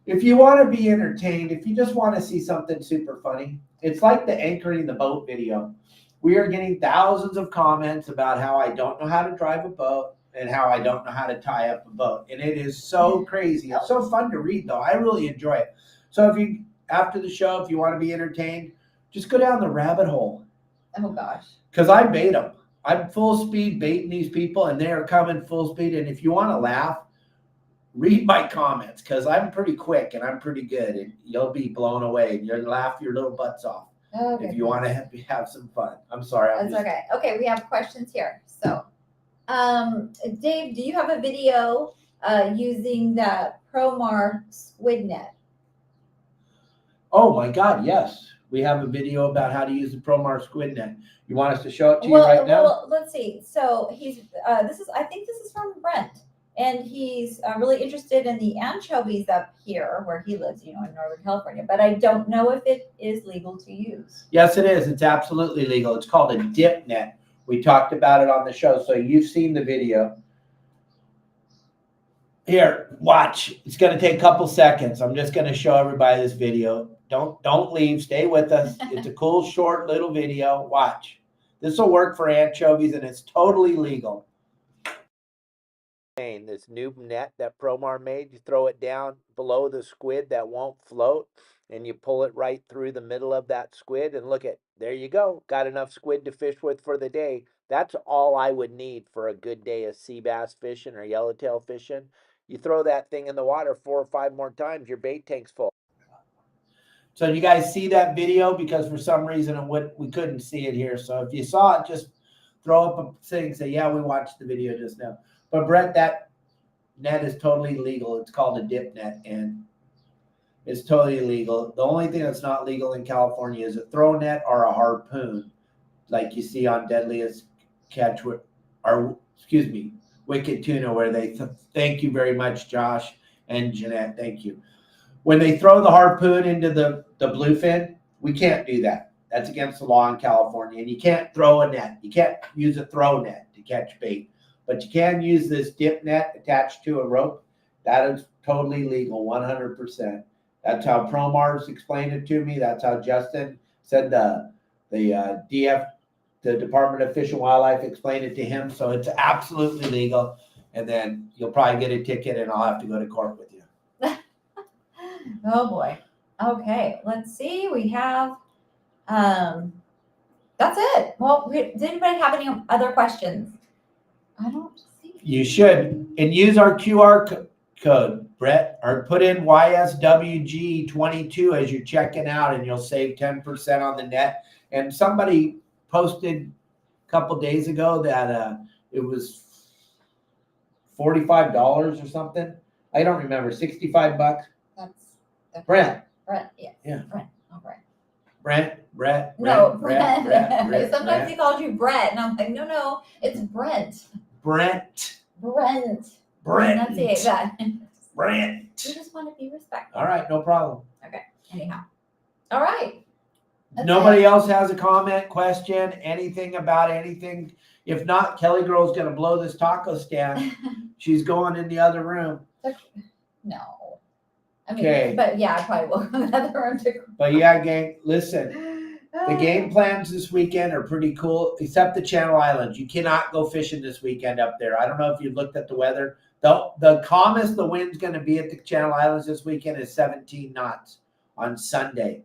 If you want to be entertained, if you just want to see something super funny, it's like the anchoring the boat video. We are getting thousands of comments about how I don't know how to drive a boat and how I don't know how to tie up a boat. And it is so crazy. It's so fun to read, though. I really enjoy it. So if you, after the show, if you want to be entertained, just go down the rabbit hole. Oh, gosh. Because I bait them. I'm full speed baiting these people, and they are coming full speed. And if you want to laugh, read my comments, because I'm pretty quick and I'm pretty good, and you'll be blown away. You'll laugh your little butts off. Okay. If you want to have some fun. I'm sorry. That's okay. Okay, we have questions here. So, Dave, do you have a video using the Promar squid net? Oh my God, yes. We have a video about how to use the Promar squid net. You want us to show it to you right now? Well, let's see. So I think this is from Brent. And he's really interested in the anchovies up here where he lives, in Northern California. But I don't know if it is legal to use. Yes, it is. It's absolutely legal. It's called a dip net. We talked about it on the show, so you've seen the video. Here, watch. It's going to take a couple seconds. I'm just going to show everybody this video. Don't leave. Stay with us. It's a cool, short little video. Watch. This will work for anchovies, and it's totally legal. This new net that Promar made, you throw it down below the squid that won't float, and you pull it right through the middle of that squid, and look there you go. Got enough squid to fish with for the day. That's all I would need for a good day of sea bass fishing or yellowtail fishing. You throw that thing in the water 4 or 5 more times, your bait tank's full. So you guys see that video? Because for some reason we couldn't see it here. So if you saw it, just throw up a thing and say, yeah, we watched the video just now. But Brett, that net is totally legal. It's called a dip net, and it's totally legal. The only thing that's not legal in California is a throw net or a harpoon, like you see on Deadliest Catch, Wicked Tuna, where they thank you very much, Josh and Jeanette. Thank you. When they throw the harpoon into the bluefin, we can't do that. That's against the law in California. And you can't throw a net. You can't use a throw net to catch bait. But you can use this dip net attached to a rope. That is totally legal, 100%. That's how Promar's explained it to me. That's how Justin said the Department of Fish and Wildlife explained it to him. So it's absolutely legal. And then you'll probably get a ticket and I'll have to go to court with you. Oh boy. Okay, let's see. We have that's it. Well, does anybody have any other questions? I don't see. You should. And use our QR code, Brett, or put in YSWG22 as you're checking out, and you'll save 10% on the net. And somebody posted a couple days ago that it was $45 or something. I don't remember. $65. That's Brent. Yes. Yeah. Brent. Oh, Brent. Brett. No, Brett. Sometimes he calls you Brett, and I'm like, no, it's Brent. Brent. Enunciate that. Brent. We just want to be respectful. All right, no problem. Okay. Anyhow. All right. Nobody else has a comment, question, anything about anything? If not, KellyGirl's going to blow this taco stand. She's going in the other room. No. I mean, Okay. but yeah, I probably will go in the other room too. But yeah, gang, listen. The game plans this weekend are pretty cool, except the Channel Islands. You cannot go fishing this weekend up there. I don't know if you've looked at the weather. The calmest the wind's going to be at the Channel Islands this weekend is 17 knots on Sunday.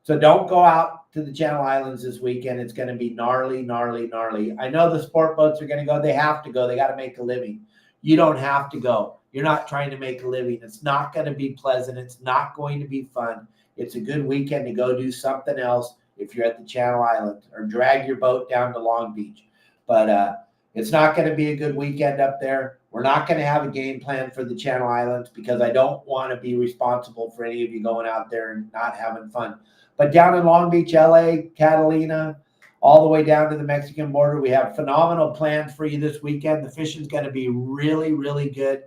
So don't go out to the Channel Islands this weekend. It's going to be gnarly, gnarly, gnarly. I know the sport boats are going to go. They have to go. They got to make a living. You don't have to go. You're not trying to make a living. It's not going to be pleasant. It's not going to be fun. It's a good weekend to go do something else if you're at the Channel Islands, or drag your boat down to Long Beach. But it's not going to be a good weekend up there. We're not going to have a game plan for the Channel Islands because I don't want to be responsible for any of you going out there and not having fun. But down in Long Beach, LA, Catalina, all the way down to the Mexican border, we have phenomenal plans for you this weekend. The fishing's going to be really, really good.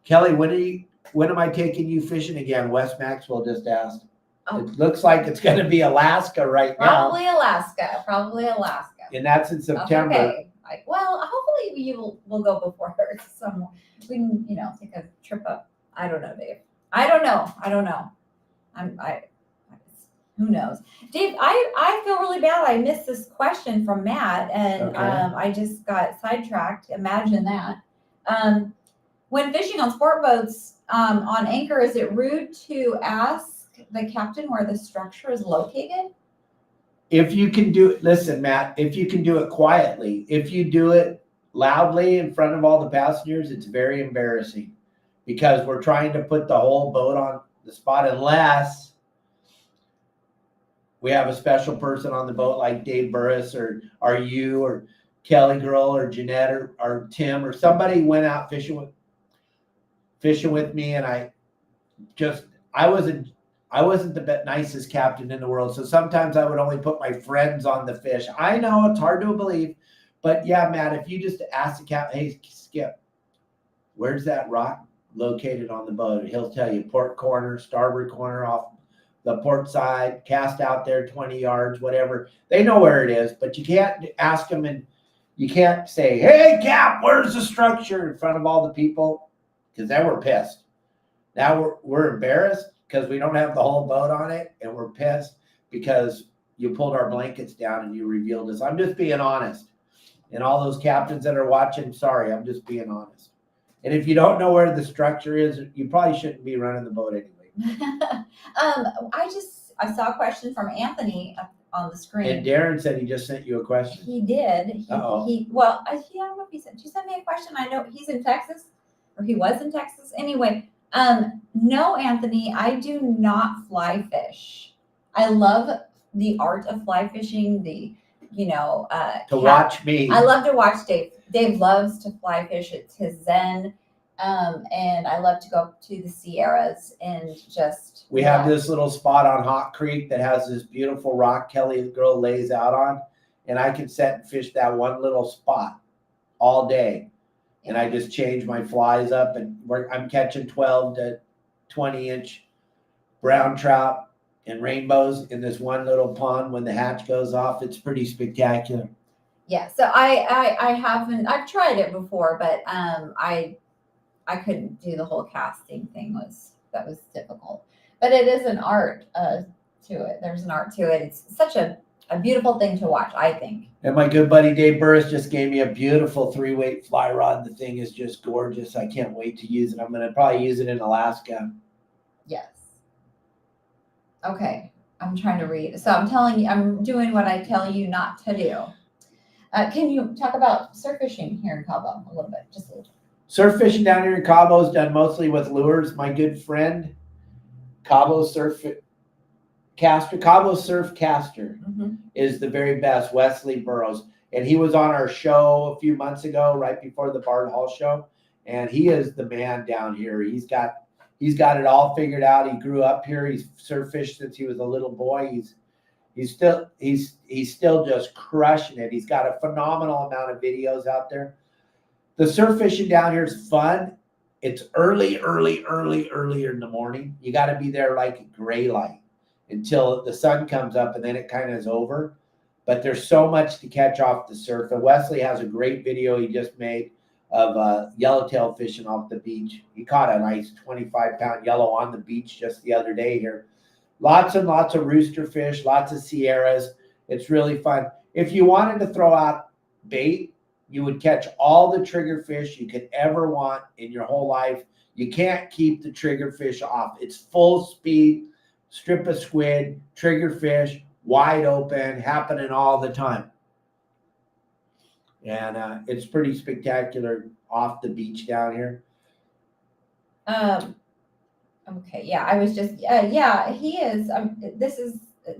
Kelly, when am I taking you fishing again? Wes Maxwell just asked. Oh. It looks like it's going to be Alaska right now. Probably Alaska. And that's in September. That's okay. Well, hopefully you will go before her. We can, take a trip up. I don't know, Dave. I don't know. Who knows? Dave, I feel really bad. I missed this question from Matt, and okay. I just got sidetracked. Imagine that. When fishing on sport boats on anchor, is it rude to ask the captain where the structure is located? If you can do it, listen, Matt, if you can do it quietly, if you do it loudly in front of all the passengers, it's very embarrassing because we're trying to put the whole boat on the spot unless we have a special person on the boat like Dave Burris or you or KellyGirl or Jeanette or Tim or somebody went out fishing with me, and I wasn't the nicest captain in the world. So sometimes I would only put my friends on the fish. I know it's hard to believe, but yeah, Matt, if you just ask the captain, hey, Skip, where's that rock located on the boat? He'll tell you port corner, starboard corner off the port side, cast out there 20 yards, whatever. They know where it is, but you can't ask them and you can't say, hey, Cap, where's the structure in front of all the people? Because then we're pissed. Now we're embarrassed because we don't have the whole boat on it, and we're pissed because you pulled our blankets down and you revealed us. I'm just being honest. And all those captains that are watching, sorry, I'm just being honest. And if you don't know where the structure is, you probably shouldn't be running the boat anyway. I saw a question from Anthony on the screen. And Darren said he just sent you a question. He did. I don't know if he sent. Did you send me a question? I know he's in Texas, or he was in Texas. Anyway, No, Anthony, I do not fly fish. I love the art of fly fishing. Watch me. I love to watch Dave. Dave loves to fly fish. It's his zen. And I love to go to the Sierras and just. We have this little spot on Hot Creek that has this beautiful rock KellyGirl lays out on, and I can set and fish that one little spot all day. And I just change my flies up, and I'm catching 12 to 20-inch brown trout and rainbows in this one little pond. When the hatch goes off, it's pretty spectacular. Yeah, so I haven't. I've tried it before, but I couldn't do the whole casting thing. That was difficult. But it is an art to it. There's an art to it. It's such a beautiful thing to watch, I think. And my good buddy Dave Burris just gave me a beautiful 3-weight fly rod. The thing is just gorgeous. I can't wait to use it. I'm going to probably use it in Alaska. Yes. Okay. I'm trying to read. So I'm doing what I tell you not to do. Can you talk about surf fishing here in Cabo a little bit? Just a little. Surf fishing down here in Cabo is done mostly with lures. My good friend, Cabo Surf Caster is the very best, Wesley Burrows. And he was on our show a few months ago, right before the Bard Hall show. And he is the man down here. He's got it all figured out. He grew up here. He's surf fished since he was a little boy. He's still just crushing it. He's got a phenomenal amount of videos out there. The surf fishing down here is fun. It's earlier in the morning. You got to be there like gray light until the sun comes up, and then it kind of is over. But there's so much to catch off the surf. And Wesley has a great video he just made of yellowtail fishing off the beach. He caught a nice 25-pound yellow on the beach just the other day here. Lots and lots of rooster fish, lots of Sierras. It's really fun. If you wanted to throw out bait, you would catch all the trigger fish you could ever want in your whole life. You can't keep the trigger fish off. It's full speed, strip of squid, trigger fish, wide open, happening all the time. And it's pretty spectacular off the beach down here. Okay, yeah, I was just, yeah, he is. This is this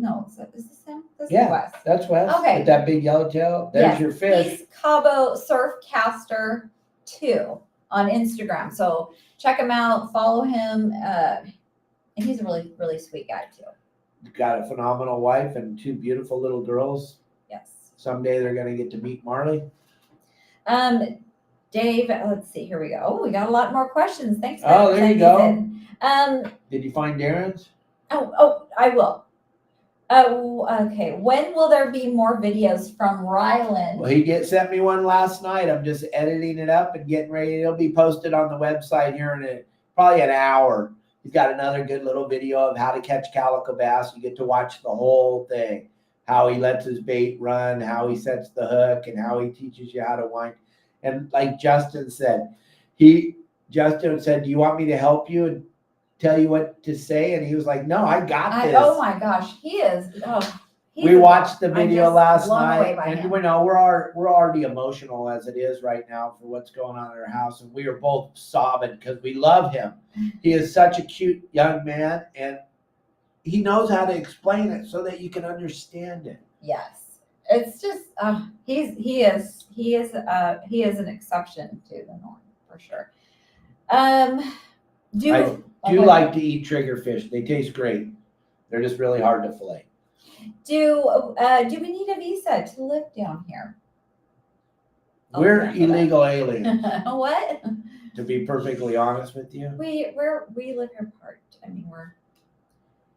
him? This is Wes. That's Wes. Okay. With that big yellowtail. There's your fish. He's Cabo Surfcaster 2 on Instagram. So check him out, follow him. And he's a really, really sweet guy too. Got a phenomenal wife and 2 beautiful little girls. Yes. Someday they're going to get to meet Marley. Dave, let's see. Here we go. Oh, we got a lot more questions. Thanks. Oh, there you go. In. Did you find Darren's? Oh, I will. Oh, okay. When will there be more videos from Ryland? Well, he sent me one last night. I'm just editing it up and getting ready. It'll be posted on the website here in probably an hour. He's got another good little video of how to catch calico bass. You get to watch the whole thing, how he lets his bait run, how he sets the hook, and how he teaches you how to wind. And like Justin said, do you want me to help you and tell you what to say? And he was like, no, I got this. Oh my gosh, he is. We watched the video last night, and we're already emotional as it is right now for what's going on in our house, and we are both sobbing because we love him. He is such a cute young man, and he knows how to explain it so that you can understand it. Yes, it's just he is an exception to the norm for sure. I do like to eat triggerfish. They taste great. They're just really hard to fillet. Do we need a visa to live down here? We're illegal aliens. What? To be perfectly honest with you. We live here part. I mean,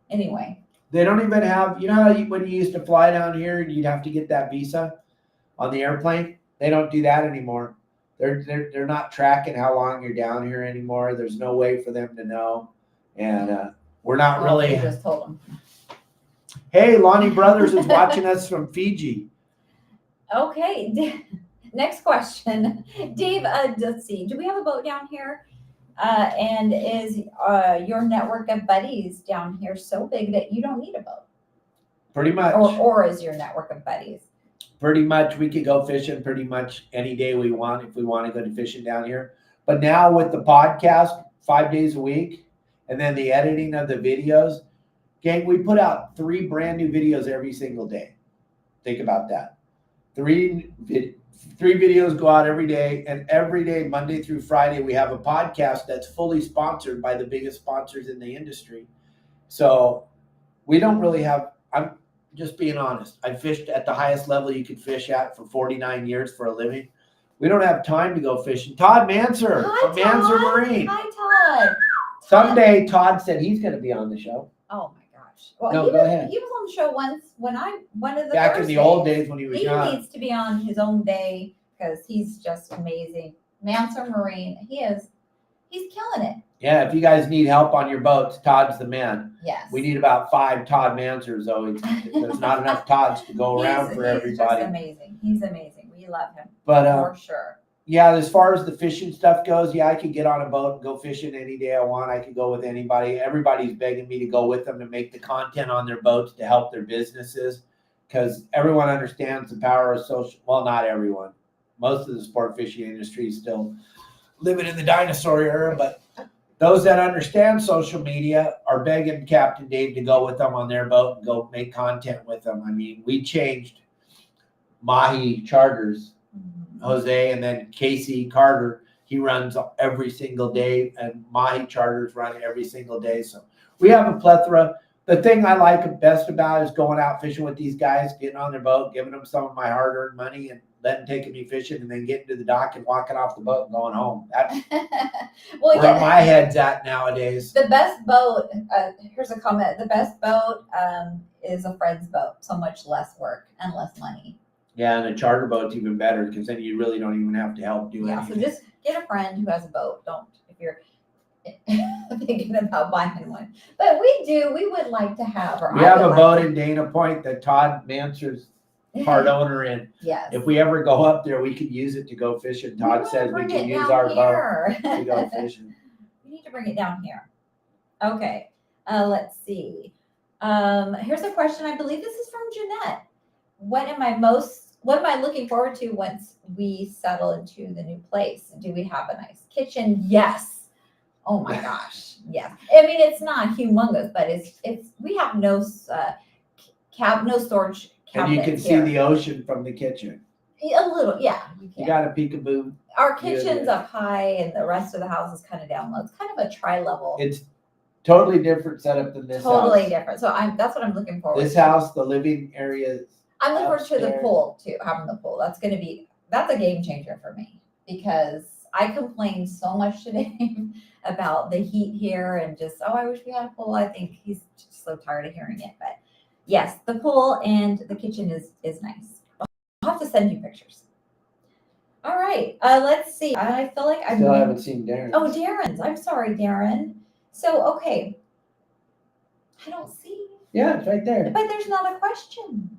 anyway. They don't even have, you know how when you used to fly down here and you'd have to get that visa on the airplane? They don't do that anymore. They're not tracking how long you're down here anymore. There's no way for them to know. And we're not really. I just told them. Hey, Lonnie Brothers is watching us from Fiji. Okay. Next question. Dave, let's see. Do we have a boat down here? And is your network of buddies down here so big that you don't need a boat? Pretty much. Or is your network of buddies? Pretty much. We could go fishing pretty much any day we want if we want to go to fishing down here. But now with the podcast, 5 days a week, and then the editing of the videos. Gang, we put out 3 brand new videos every single day. Think about that. 3 videos go out every day, and every day, Monday through Friday, we have a podcast that's fully sponsored by the biggest sponsors in the industry. So we don't really have, I'm just being honest. I fished at the highest level you could fish at for 49 years for a living. We don't have time to go fishing. Todd Manser from Manser Marine. Hi, Todd. Someday Todd said he's going to be on the show. Oh my gosh. Well, No, go ahead. He was on the show once when one of the Back in the old days when he was young. He needs to be on his own day because he's just amazing. Manser Marine, he's killing it. Yeah, if you guys need help on your boats, Todd's the man. Yes. We need about 5 Todd Mansers, though. There's not enough Todds to go around for everybody. He's just amazing. He's amazing. We love him. But for sure. Yeah, as far as the fishing stuff goes, yeah, I could get on a boat and go fishing any day I want. I could go with anybody. Everybody's begging me to go with them to make the content on their boats to help their businesses, because everyone understands the power of social. Well, not everyone. Most of the sport fishing industry is still living in the dinosaur era, but those that understand social media are begging Captain Dave to go with them on their boat and go make content with them. I mean, we changed Mahi charters. Jose, and then Casey Carter, he runs every single day, and Mahi charters run every single day. So we have a plethora. The thing I like best about is going out fishing with these guys, getting on their boat, giving them some of my hard-earned money, and letting taking me fishing, and then getting to the dock and walking off the boat and going home. That's well, where my head's at nowadays. The best boat, here's a comment, the best boat is a friend's boat. So much less work and less money. Yeah, and a charter boat's even better because then you really don't even have to help do anything. So just get a friend who has a boat. Don't, if you're thinking about buying one. But we would like to have. We have a boat in Dana Point that Todd Manser's part owner in. Yes. If we ever go up there, we could use it to go fishing. Todd says we can use our boat to go fishing. We need to bring it down here. Okay. Let's see. Here's a question. I believe this is from Jeanette. What am I looking forward to once we settle into the new place? Do we have a nice kitchen? Yes. Oh my gosh. Yes. I mean, it's not humongous, but it's we have no no storage cabinets. And you can see the ocean from the kitchen. A little, yeah. You got a peekaboo. Our kitchen's up high and the rest of the house is kind of down low. It's kind of a tri-level. It's totally different setup than this house. Totally different. So that's what I'm looking forward to. This house, the living area. I'm looking forward to the pool too, having the pool. That's a game changer for me because I complained so much today about the heat here and just, I wish we had a pool. I think he's just so tired of hearing it. But yes, the pool and the kitchen is nice. I'll have to send you pictures. All right. Let's see. I feel like I still haven't seen Darren. Oh, Darren's. I'm sorry, Darren. So, okay. I don't see. Yeah, it's right there. But there's not a question.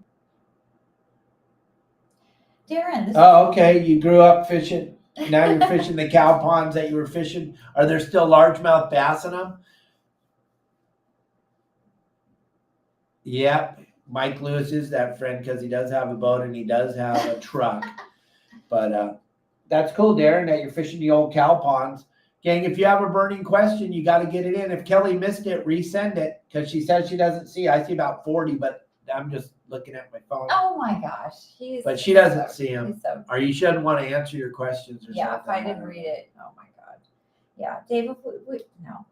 Darren. Okay. You grew up fishing. Now you're fishing the cow ponds that you were fishing. Are there still largemouth bass in them? Yep. Mike Lewis is that friend because he does have a boat and he does have a truck. But that's cool, Darren, that you're fishing the old cow ponds. Gang, if you have a burning question, you got to get it in. If Kelly missed it, resend it because she says she doesn't see. I see about 40, but I'm just looking at my phone. Oh my gosh. But she doesn't see him. Or you shouldn't want to answer your questions or something. Yeah, if I didn't read it. Oh my God. Yeah, Dave, no.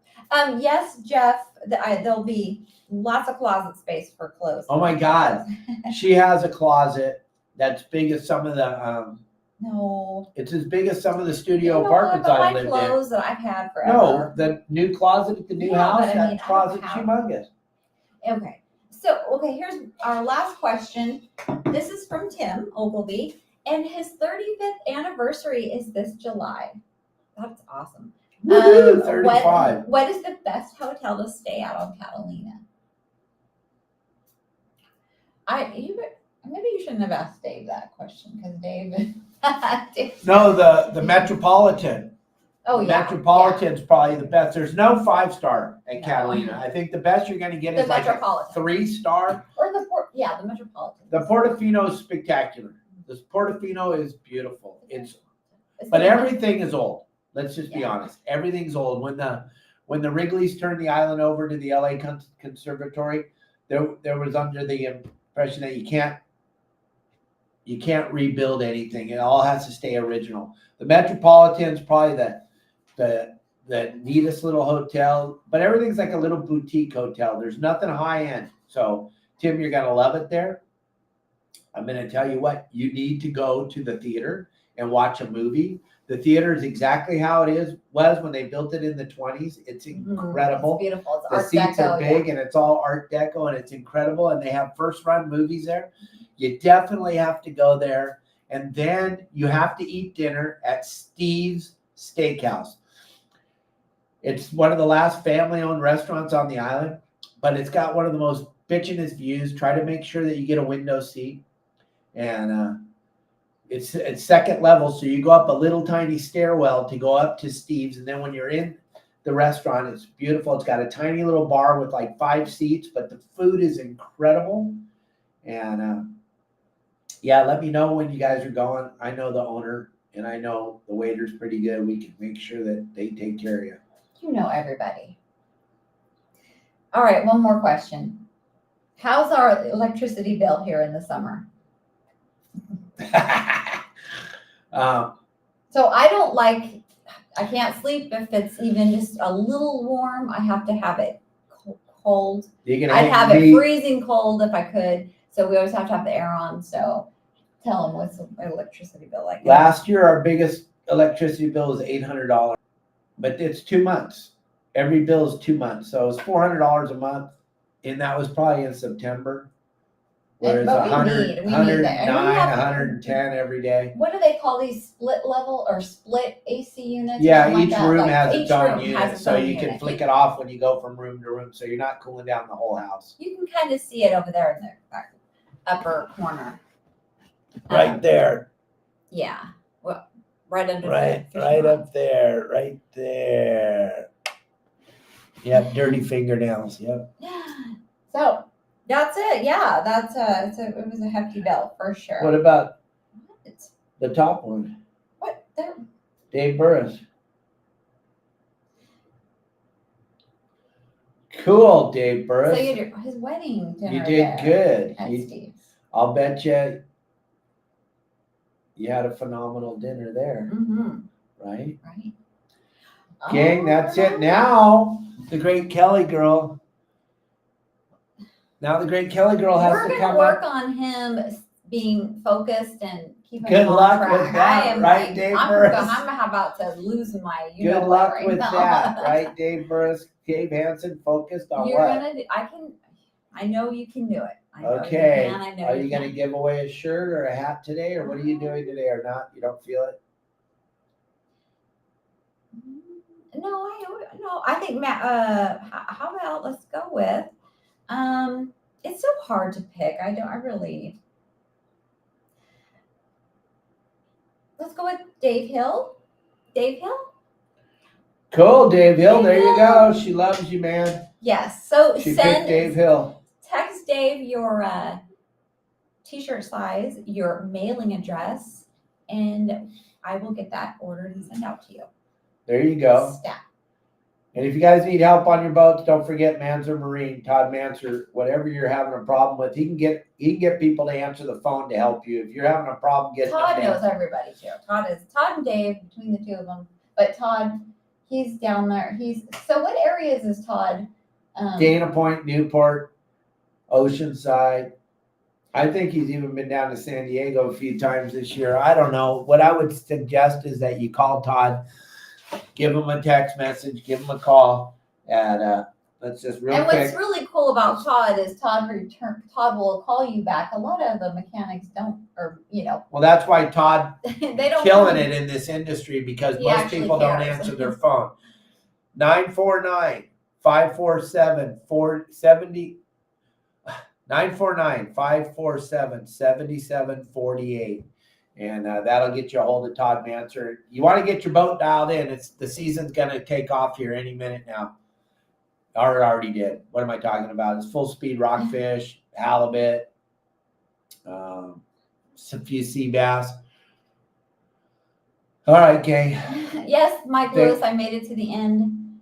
Yes, Jeff, there'll be lots of closet space for clothes. Oh my God. She has a closet that's big as some of the no. It's as big as some of the studio apartments I lived in. My clothes that I've had forever. No, the new closet at the new house, that closet's humongous. Okay. So, here's our last question. This is from Tim Ogilvy, and his 35th anniversary is this July. That's awesome. 35. What is the best hotel to stay at on Catalina? Maybe you shouldn't have asked Dave that question because Dave. No, the Metropolitan. Oh, yeah. Metropolitan's probably the best. There's no 5-star at Catalina. I think the best you're going to get is like a 3-star. Or the Metropolitan. The Portofino is spectacular. The Portofino is beautiful. But everything is old. Let's just be Yeah. honest. Everything's old. When the Wrigley's turned the island over to the LA Conservatory, there was under the impression that you can't rebuild anything. It all has to stay original. The Metropolitan's probably the neatest little hotel, but everything's like a little boutique hotel. There's nothing high end. So Tim, you're gonna love it there. I'm gonna tell you what, you need to go to the theater and watch a movie. The theater is exactly how it was when they built it in the 20s. It's incredible. It's beautiful. It's The Art seats Deco, are big and it's all Art Deco and it's incredible. And they have first run movies there. You definitely have to go there. And then you have to eat dinner at Steve's Steakhouse. It's one of the last family-owned restaurants on the island, but it's got one of the most bitchinest views. Try to make sure that you get a window seat. And it's second level, so you go up a little tiny stairwell to go up to Steve's, and then when you're in the restaurant, it's beautiful. It's got a tiny little bar with like 5 seats, but the food is incredible. And yeah, let me know when you guys are going. I know the owner, and I know the waiter's pretty good. We can make sure that they take care of you. You know everybody. All right, one more question. How's our electricity bill here in the summer? So I can't sleep if it's even just a little warm. I have to have it cold. I'd have it freezing cold if I could. So we always have to have the air on. So tell them what's the electricity bill like. Last year, our biggest electricity bill was $800, but it's 2 months. Every bill is 2 months. So it's $400 a month. And that was probably in September. Whereas But 109, 110 every day. What do they call these split level or split AC units? Yeah, each like room has its own unit, has its so own you unit. can flick it off when you go from room to room, so you're not cooling down the whole house. You can kind of see it over there in the upper corner. Right there. Yeah, well, right under. Right up there, right there. Yep, dirty fingernails. Yep. So that's it. Yeah, it was a hefty bill for sure. What about the top one? What? There. Dave Burris. Cool, Dave Burris. So you did his wedding dinner. You did good. At Steve's. I'll bet you had a phenomenal dinner there. Mm-hmm. Right? Right. Gang, that's it. Now, the great KellyGirl. Now the great KellyGirl has to come work up. on him being focused and keeping Good him on luck track. with that, right, Dave Burris? I'm about to lose my. Good luck with that, right, Dave Burris? Dave Hansen, focused on You're what? gonna. I know you can do it. I know Okay. You can, I know Are you can. going to give away a shirt or a hat today, or what are you doing today, or not? You don't feel it? No. I think Matt. How about let's go with. It's so hard to pick. Let's go with Dave Hill. Dave Hill? Cool, Dave Hill. There you go. She loves you, man. Yes. So she picked Dave Hill. Text Dave your t-shirt size, your mailing address, and I will get that ordered and sent out to you. There you go. Stat. And if you guys need help on your boats, don't forget Manser Marine, Todd Manser. Whatever you're having a problem with, he can get people to answer the phone to help you. If you're having a problem getting Todd knows everybody too. Todd and Dave, between the two of them. But Todd, he's down there. So what areas is Todd? Dana Point, Newport, Oceanside. I think he's even been down to San Diego a few times this year. I don't know. What I would suggest is that you call Todd. Give him a text message, give him a call, and let's just real quick. And what's really cool about Todd is Todd will call you back. A lot of the mechanics don't, or Well, that's why Todd they don't killing it in this industry, because most people don't answer their phone. 949-547-470. 949-547-7748. And that'll get you a hold of Todd Manser. You want to get your boat dialed in. The season's going to take off here any minute now. Or it already did. What am I talking about? It's full speed rockfish, halibut, some few sea bass. All right, Kay. Yes, Mike Thank- Lewis, I made it to the end.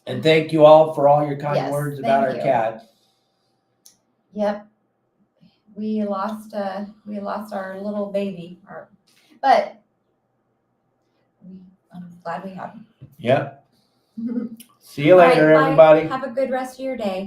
And thank you all for all your kind Yes, words about thank our you. cat. Yep. We lost our little baby. But I'm glad we have him. Yep. See you All right, later, bye. everybody. Have a good rest of your day.